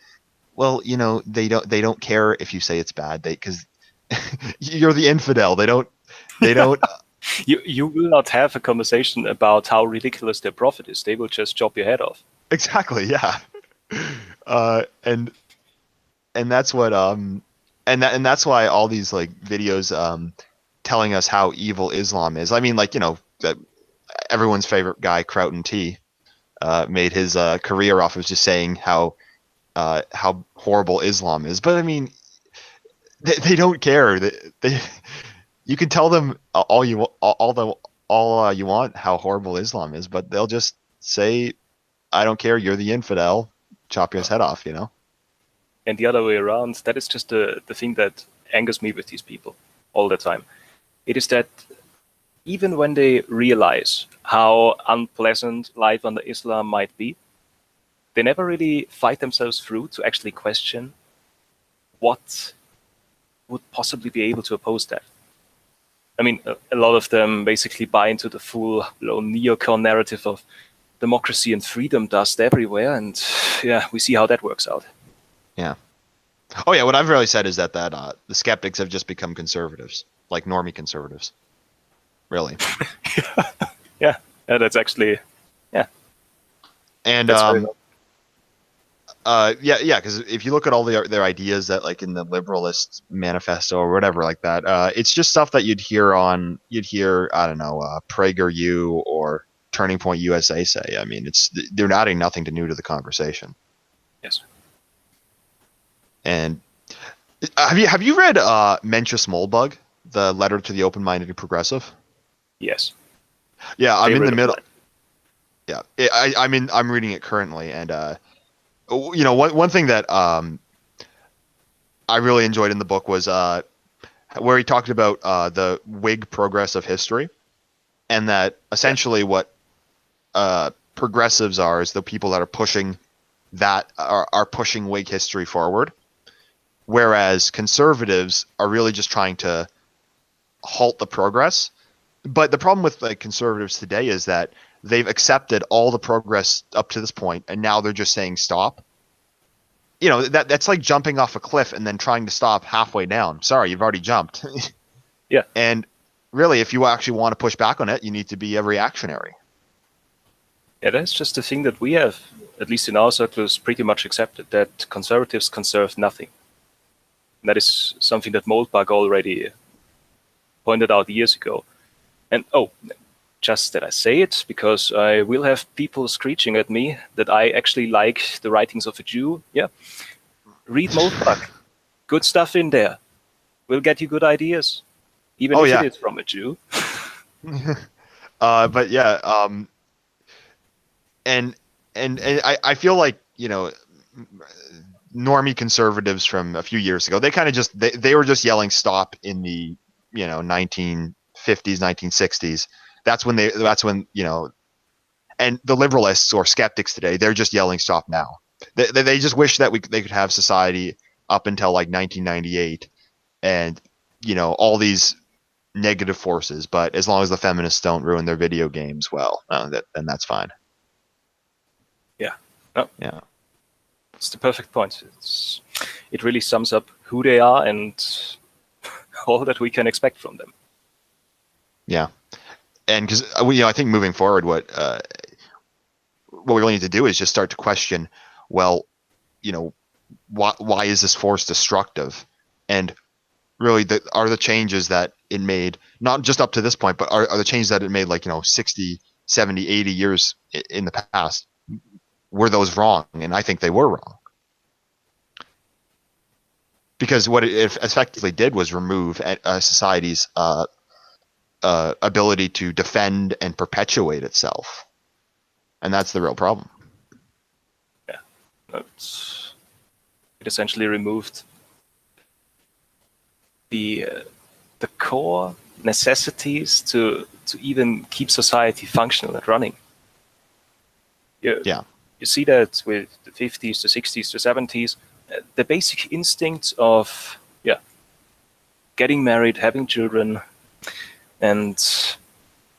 well, they don't care if you say it's bad, because you're the infidel. They don't. You will not have a conversation about how ridiculous their prophet is. They will just chop your head off. Exactly. Yeah. And that's what and that's why all these videos telling us how evil Islam is. I mean, that everyone's favorite guy, Kraut and T, made his career off of just saying how horrible Islam is. But I mean, they don't care. They you can tell them all you want how horrible Islam is, but they'll just say, I don't care, you're the infidel, chop your head off, And the other way around, that is just the thing that angers me with these people all the time. It is that even when they realize how unpleasant life under Islam might be, they never really fight themselves through to actually question what would possibly be able to oppose that. I mean, a lot of them basically buy into the full-blown neocon narrative of democracy and freedom dust everywhere, and yeah, we see how that works out. Yeah. Oh yeah, what I've really said is that the skeptics have just become conservatives, like normie conservatives. Really. Yeah, that's actually, yeah. And because if you look at all their ideas that in the Liberalist Manifesto or whatever like that, it's just stuff that you'd hear I don't know, PragerU or Turning Point USA say. I mean, they're adding nothing new to the conversation. Yes. And have you read Mencius Moldbug, the letter to the open-minded progressive? Yes. Yeah, I'm in the middle. Yeah, I'm reading it currently, and one thing that I really enjoyed in the book was where he talked about the Whig progress of history, and that Yeah. essentially what progressives are is the people that are pushing are pushing Whig history forward, whereas conservatives are really just trying to halt the progress. But the problem with like conservatives today is that they've accepted all the progress up to this point, and now they're just saying stop. That's like jumping off a cliff and then trying to stop halfway down. Sorry, you've already jumped. Yeah. And really, if you actually want to push back on it, you need to be a reactionary. Yeah, that's just the thing that we have, at least in our circles, pretty much accepted, that conservatives conserve nothing. And that is something that Moldbug already pointed out years ago. And just that I say it, because I will have people screeching at me that I actually like the writings of a Jew. Yeah, read Moldbug. Good stuff in there. Will get you good ideas, even Oh if it yeah. is from a Jew. But yeah, and I feel like normie conservatives from a few years ago, they kind of just they were just yelling stop in the 1950s 1960s. That's when and the liberalists or skeptics today, they're just yelling stop now. They just wish that they could have society up until like 1998, and all these negative forces, but as long as the feminists don't ruin their video games, well, then that's fine. Yeah. No, Yeah. it's the perfect point. It really sums up who they are and all that we can expect from them. Yeah. And because I think moving forward, what we really need to do is just start to question, well, why is this force destructive, and really are the changes that it made, not just up to this point, but are the changes that it made like 60, 70, 80 years in the past, were those wrong? And I think they were wrong, because what it effectively did was remove a society's ability to defend and perpetuate itself, and that's the real problem. Yeah. It essentially removed the core necessities to even keep society functional and running. Yeah. You see that with the 50s, the 60s, the 70s, the basic instinct of getting married, having children, and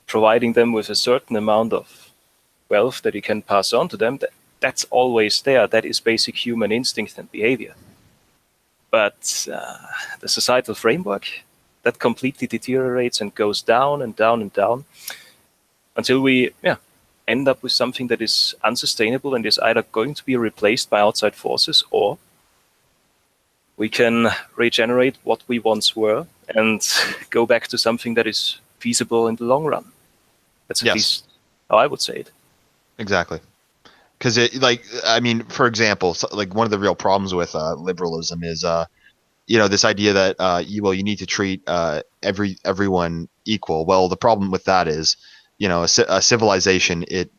providing them with a certain amount of wealth that you can pass on to them, that's always there. That is basic human instinct and behavior. But the societal framework, that completely deteriorates and goes down and down and down until we end up with something that is unsustainable and is either going to be replaced by outside forces, or we can regenerate what we once were and go back to something that is feasible in the long run. That's at least how I would say it. Exactly. Because for example, like one of the real problems with liberalism is this idea that you need to treat everyone equal. Well, the problem with that is a civilization, it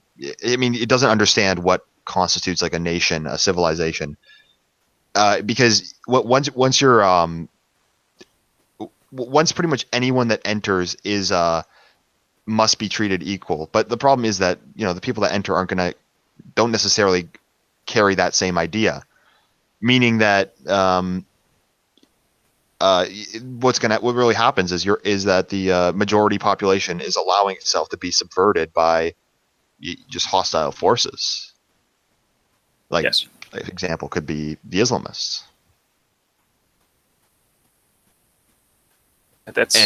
doesn't understand what constitutes like a nation, a civilization, because once pretty much anyone that enters is must be treated equal. But the problem is that the people that enter don't necessarily carry that same idea, meaning that what really happens is that the majority population is allowing itself to be subverted by just hostile forces. Like, yes. an example could be the Islamists. And that's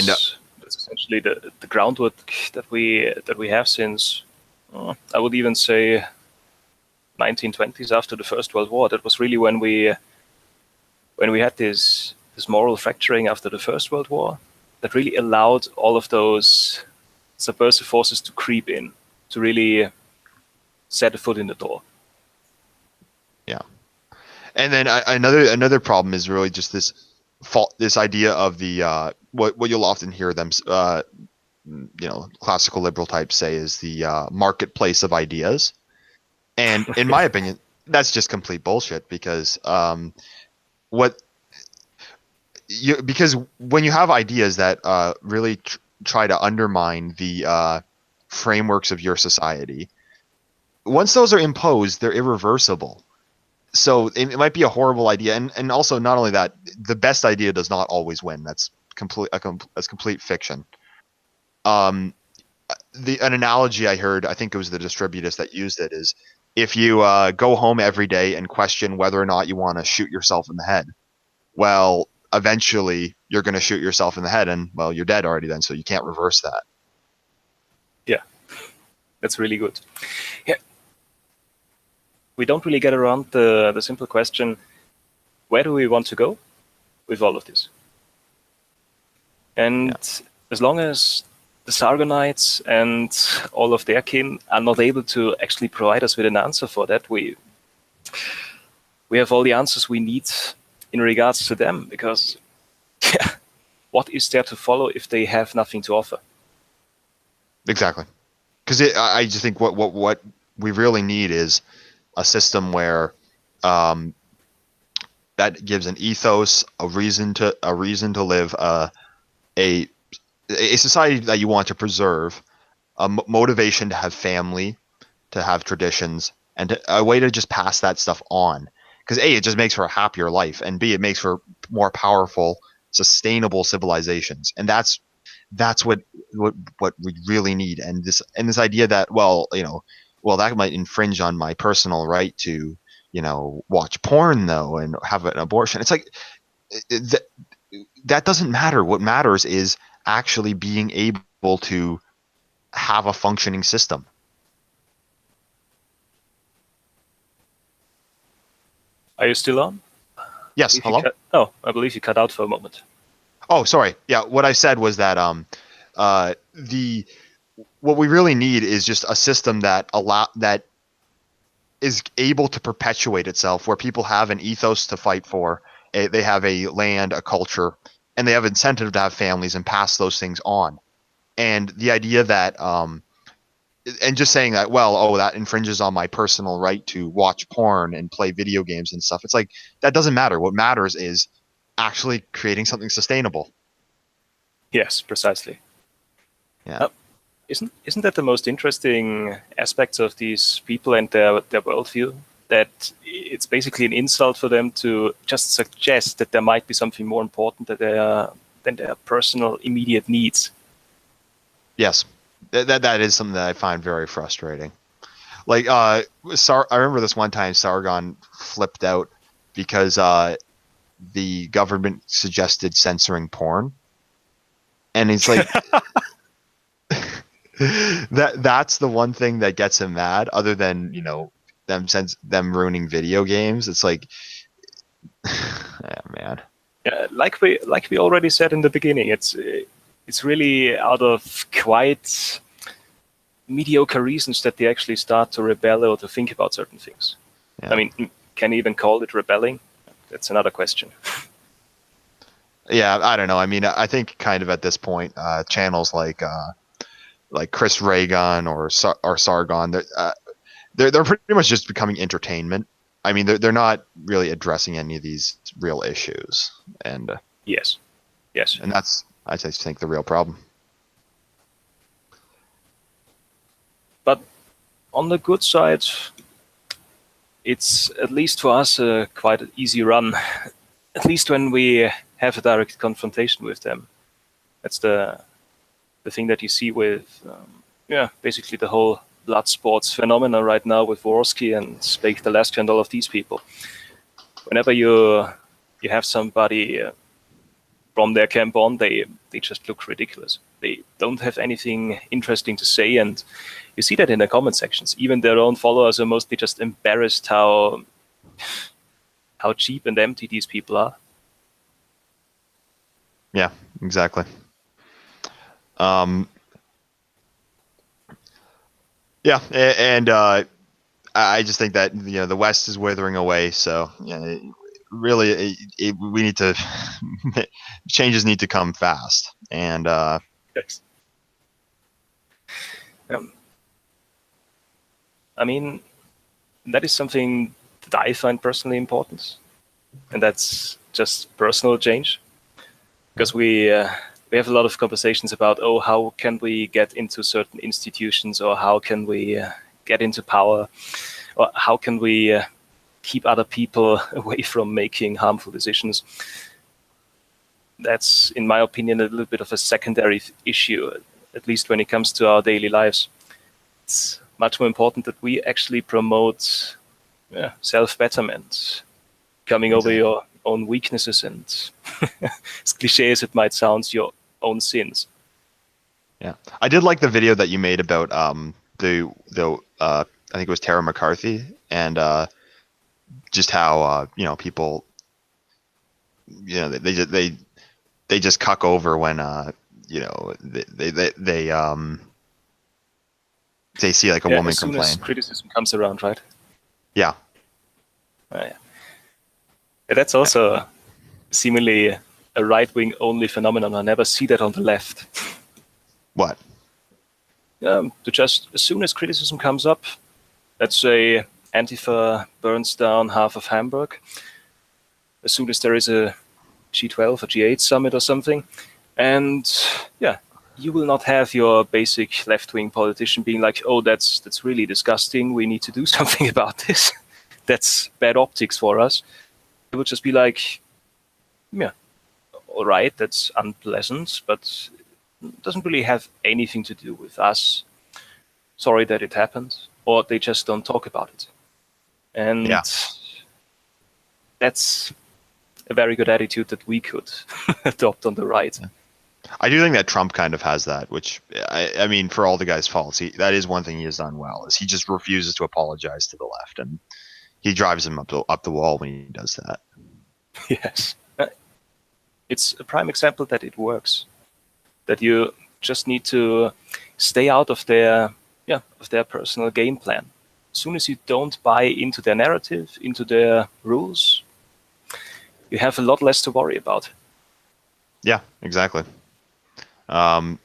essentially the groundwork that we have since I would even say 1920s, after the First World War. That was really when we had this moral fracturing after the First World War that really allowed all of those subversive forces to creep in, to really set a foot in the door. Yeah. And then another problem is really just this idea of the what you'll often hear them classical liberal types say is the marketplace of ideas. And in my opinion, that's just complete bullshit because because when you have ideas that really try to undermine the frameworks of your society, once those are imposed, they're irreversible. So it might be a horrible idea, and also not only that, the best idea does not always win. That's complete fiction. An analogy I heard, I think it was the distributist that used it, is if you go home every day and question whether or not you want to shoot yourself in the head, well, eventually you're going to shoot yourself in the head, and well, you're dead already then, so you can't reverse that. Yeah, that's really good. Yeah. We don't really get around the simple question, where do we want to go with all of this? And as long as the Sargonites and all of their kin are not able to actually provide us with an answer for that, we have all the answers we need in regards to them, because what is there to follow if they have nothing to offer? Exactly. Because I just think what we really need is a system where that gives an ethos, a reason to live, a society that you want to preserve, a motivation to have family, to have traditions, and a way to just pass that stuff on. Because A, it just makes for a happier life, and B, it makes for more powerful, sustainable civilizations, and that's what we really need. And this idea that that might infringe on my personal right to watch porn though and have an abortion. It's like that doesn't matter. What matters is actually being able to have a functioning system. Are you still on? Yes. Hello? I believe you cut out for a moment. Oh, sorry. Yeah, what I said was that what we really need is just a system that is able to perpetuate itself, where people have an ethos to fight for, they have a land, a culture, and they have incentive to have families and pass those things on. And the idea that and just saying that, that infringes on my personal right to watch porn and play video games and stuff. It's like, that doesn't matter. What matters is actually creating something sustainable. Yes, precisely. Yeah. Isn't that the most interesting aspects of these people and their worldview? That it's basically an insult for them to just suggest that there might be something more important than their personal immediate needs. Yes, that is something that I find very frustrating. Like, I remember this one time Sargon flipped out because the government suggested censoring porn, and it's like that's the one thing that gets him mad, other than them ruining video games. It's like, yeah, man. Yeah, like we already said in the beginning, it's really out of quite mediocre reasons that they actually start to rebel or to think about certain things. Yeah. I mean, can you even call it rebelling? That's another question. Yeah, I don't know. I mean, I think kind of at this point, channels like Chris Reagan or Sargon, they're pretty much just becoming entertainment. I mean, they're not really addressing any of these real issues, and yes, and that's, I just think, the real problem. But on the good side, it's at least for us quite an easy run. At least when we have a direct confrontation with them. That's the thing that you see with basically the whole blood sports phenomena right now with Worski and Spake Delaski and all of these people. Whenever you have somebody from their camp on, they just look ridiculous. They don't have anything interesting to say, and you see that in the comment sections. Even their own followers are mostly just embarrassed how cheap and empty these people are. Yeah, exactly. Yeah, and I just think that the West is withering away. So really, we need to changes need to come fast. And yes. Um, I mean, that is something that I find personally important, and that's just personal change. Because we have a lot of conversations about, oh, how can we get into certain institutions, or how can we get into power, or how can we keep other people away from making harmful decisions. That's, in my opinion, a little bit of a secondary issue, at least when it comes to our daily lives. It's much more important that we actually promote self-betterment, coming over your own weaknesses and, as cliche as it might sound, your own sins. Yeah, I did like the video that you made about the I think it was Tara McCarthy, and just how people, they just cuck over when they see like a woman as soon complain. as criticism comes around, right? Yeah. Yeah, that's also seemingly a right-wing only phenomenon. I never see that on the left. What? To just, as soon as criticism comes up, let's say Antifa burns down half of Hamburg, as soon as there is a G12 or G8 summit or something, and you will not have your basic left-wing politician being like, oh, that's really disgusting, we need to do something about this. That's bad optics for us. It would just be like, yeah, all right, that's unpleasant, but it doesn't really have anything to do with us. Sorry that it happened. Or they just don't talk about it. And that's a very good attitude that we could adopt on the right. Yeah. I do think that Trump kind of has that, which, I mean, for all the guy's faults, that is one thing he has done well, is he just refuses to apologize to the left, and he drives him up the wall when he does that. Yes. It's a prime example that it works. That you just need to stay out of their personal game plan. As soon as you don't buy into their narrative, into their rules, you have a lot less to worry about. Yeah, exactly. I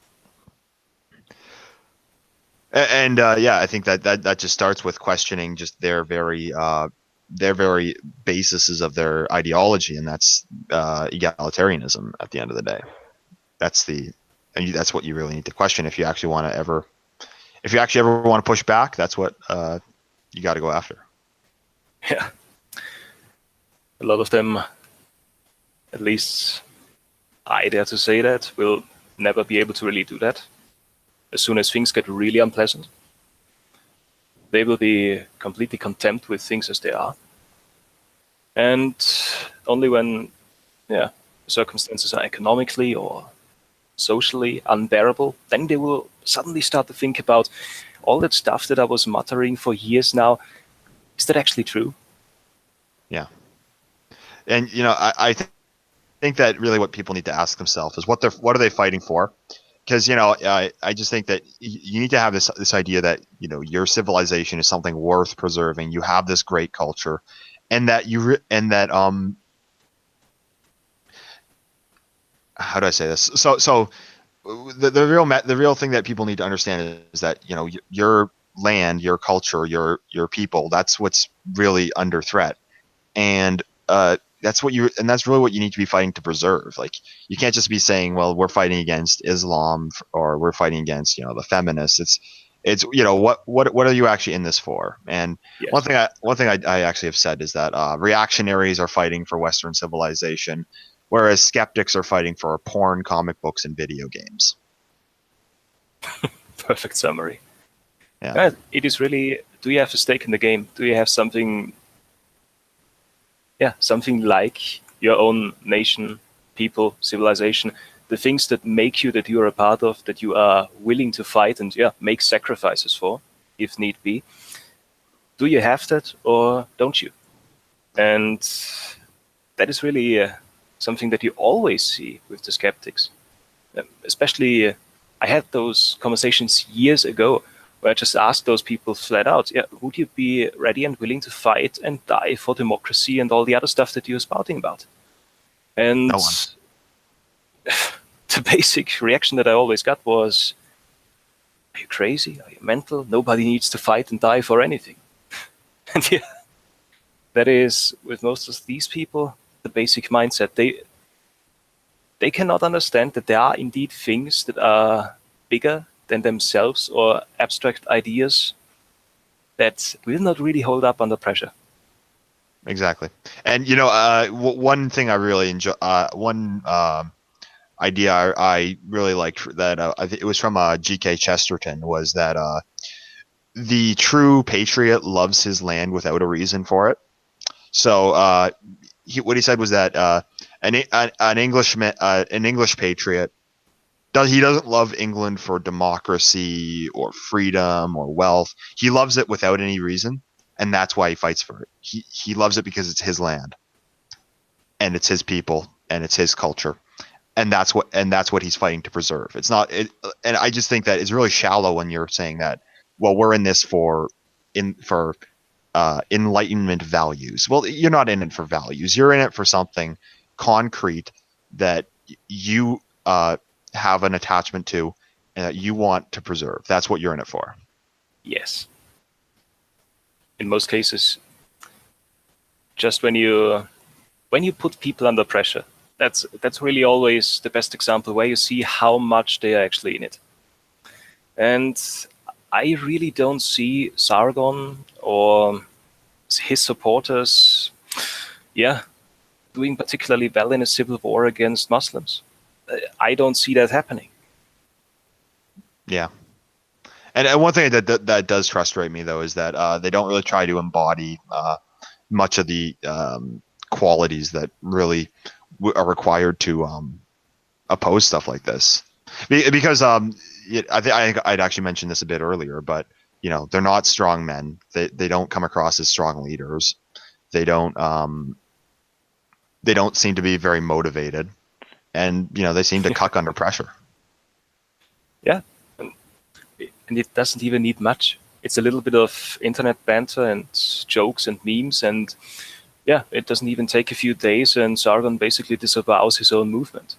think that just starts with questioning just their very basis of their ideology, and that's egalitarianism. At the end of the day, that's what you really need to question if you actually want to ever want to push back. That's what you got to go after. Yeah, a lot of them, at least I dare to say that, will never be able to really do that. As soon as things get really unpleasant, they will be completely content with things as they are. And only when circumstances are economically or socially unbearable, then they will suddenly start to think about all that stuff that I was muttering for years now. Is that actually true? Yeah. And I think that really what people need to ask themselves is what are they fighting for? Because I just think that you need to have this idea that your civilization is something worth preserving. You have this great culture, and that how do I say this? So the real thing that people need to understand is that your land, your culture, your people, that's what's really under threat, and that's really what you need to be fighting to preserve. Like, you can't just be saying, well, we're fighting against Islam, or we're fighting against the feminists. It's what are you actually in this for? And yes. one thing I actually have said is that reactionaries are fighting for Western civilization, whereas skeptics are fighting for porn, comic books, and video games. Perfect summary. Yeah. It is really, do you have a stake in the game? Do you have something like your own nation, people, civilization, the things that make you, that you are a part of, that you are willing to fight and make sacrifices for, if need be? Do you have that, or don't you? And that is really something that you always see with the skeptics. Especially, I had those conversations years ago where I just asked those people flat out, would you be ready and willing to fight and die for democracy and all the other stuff that you're spouting about? And No one. The basic reaction that I always got was, are you crazy? Are you mental? Nobody needs to fight and die for anything. And yeah, that is, with most of these people, the basic mindset. They cannot understand that there are indeed things that are bigger than themselves, or abstract ideas that will not really hold up under pressure. Exactly. And one thing I really enjoy, one idea I really liked that I think it was from G.K. Chesterton, was that the true patriot loves his land without a reason for it. So what he said was that an English patriot doesn't love England for democracy or freedom or wealth. He loves it without any reason, and that's why he fights for it. He loves it because it's his land, and it's his people, and it's his culture, and that's what he's fighting to preserve. It's not, and I just think that it's really shallow when you're saying that, well, we're in this for Enlightenment values. Well, you're not in it for values. You're in it for something concrete that you have an attachment to and that you want to preserve. That's what you're in it for. Yes. In most cases, just when you put people under pressure, that's really always the best example where you see how much they are actually in it. And I really don't see Sargon or his supporters, doing particularly well in a civil war against Muslims. I don't see that happening. Yeah. And one thing that does frustrate me, though, is that they don't really try to embody much of the qualities that really are required to oppose stuff like this. Because I think I'd actually mentioned this a bit earlier, but they're not strong men. They don't come across as strong leaders. They don't seem to be very motivated, and they seem to cuck under pressure. Yeah. And it doesn't even need much. It's a little bit of internet banter and jokes and memes, and it doesn't even take a few days, and Sargon basically disavows his own movement.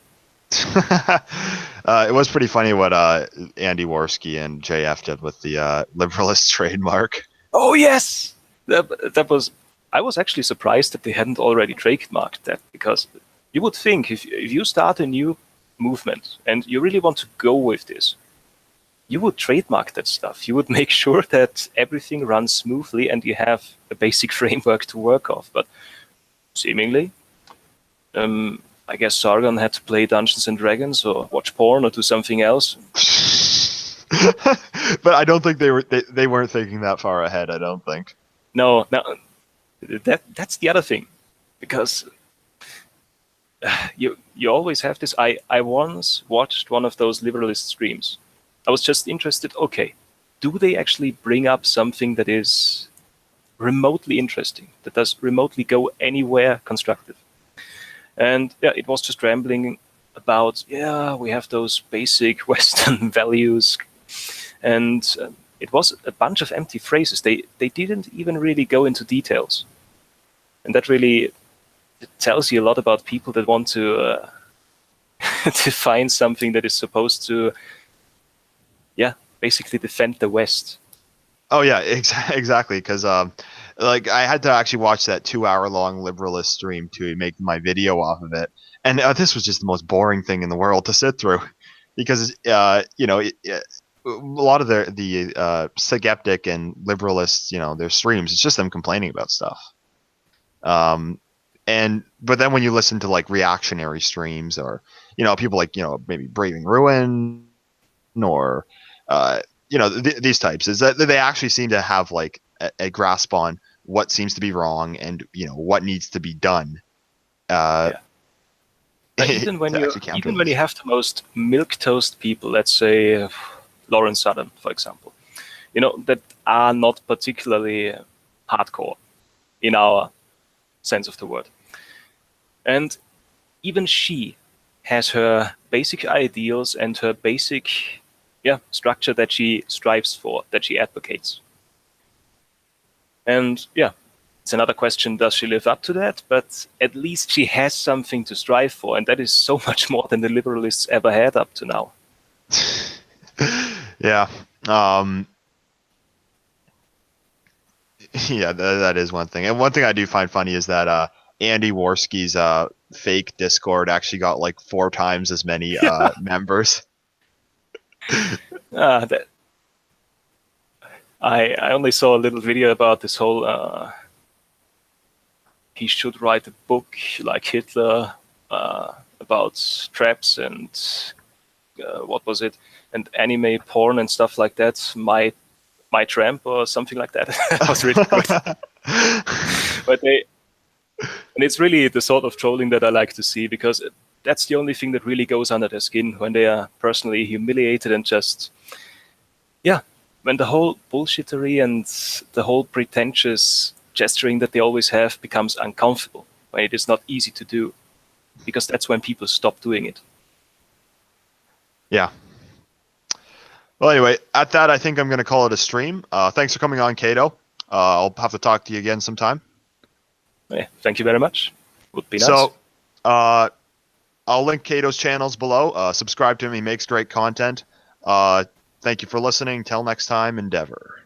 It was pretty funny what Andy Worski and JF did with the Liberalist trademark. Oh yes, that was. I was actually surprised that they hadn't already trademarked that, because you would think if you start a new movement and you really want to go with this, you would trademark that stuff. You would make sure that everything runs smoothly and you have a basic framework to work off. But seemingly, I guess Sargon had to play Dungeons and Dragons or watch porn or do something else. But I don't think they weren't thinking that far ahead. I don't think. No, that's the other thing, because you always have this. I once watched one of those liberalist streams. I was just interested, okay, do they actually bring up something that is remotely interesting, that does remotely go anywhere constructive? And it was just rambling about, we have those basic Western values. And it was a bunch of empty phrases. They didn't even really go into details. And that really tells you a lot about people that want to define something that is supposed to basically defend the West. Oh yeah, exactly. Because I had to actually watch that 2-hour-long liberalist stream to make my video off of it, and this was just the most boring thing in the world to sit through, because a lot of the skeptic and liberalists, their streams, it's just them complaining about stuff. But then when you listen to like reactionary streams, or people like maybe Braving Ruin, or these types, is that they actually seem to have like a grasp on what seems to be wrong and what needs to be done. Even when you have the most milquetoast people, let's say Lawrence Southern, for example, that are not particularly hardcore in our sense of the word, and even she has her basic ideals and her basic structure that she strives for, that she advocates. And it's another question, does she live up to that? But at least she has something to strive for, and that is so much more than the liberalists ever had up to now. Yeah. Um, yeah, that is one thing. And one thing I do find funny is that Andy Worski's fake Discord actually got like 4 times as many members. That I only saw a little video about this whole. He should write a book like Hitler about traps and what was it, and anime porn and stuff like that. My tramp or something like that. That was really good. But and it's really the sort of trolling that I like to see, because that's the only thing that really goes under their skin, when they are personally humiliated and just, yeah, when the whole bullshittery and the whole pretentious gesturing that they always have becomes uncomfortable, when it is not easy to do, because that's when people stop doing it. Yeah. Well, anyway, at that, I think I'm going to call it a stream. Thanks for coming on, Cato. I'll have to talk to you again sometime. Yeah, thank you very much. Would be nice. So, I'll link Cato's channels below. Subscribe to him. He makes great content. Thank you for listening. Till next time, Endeavor.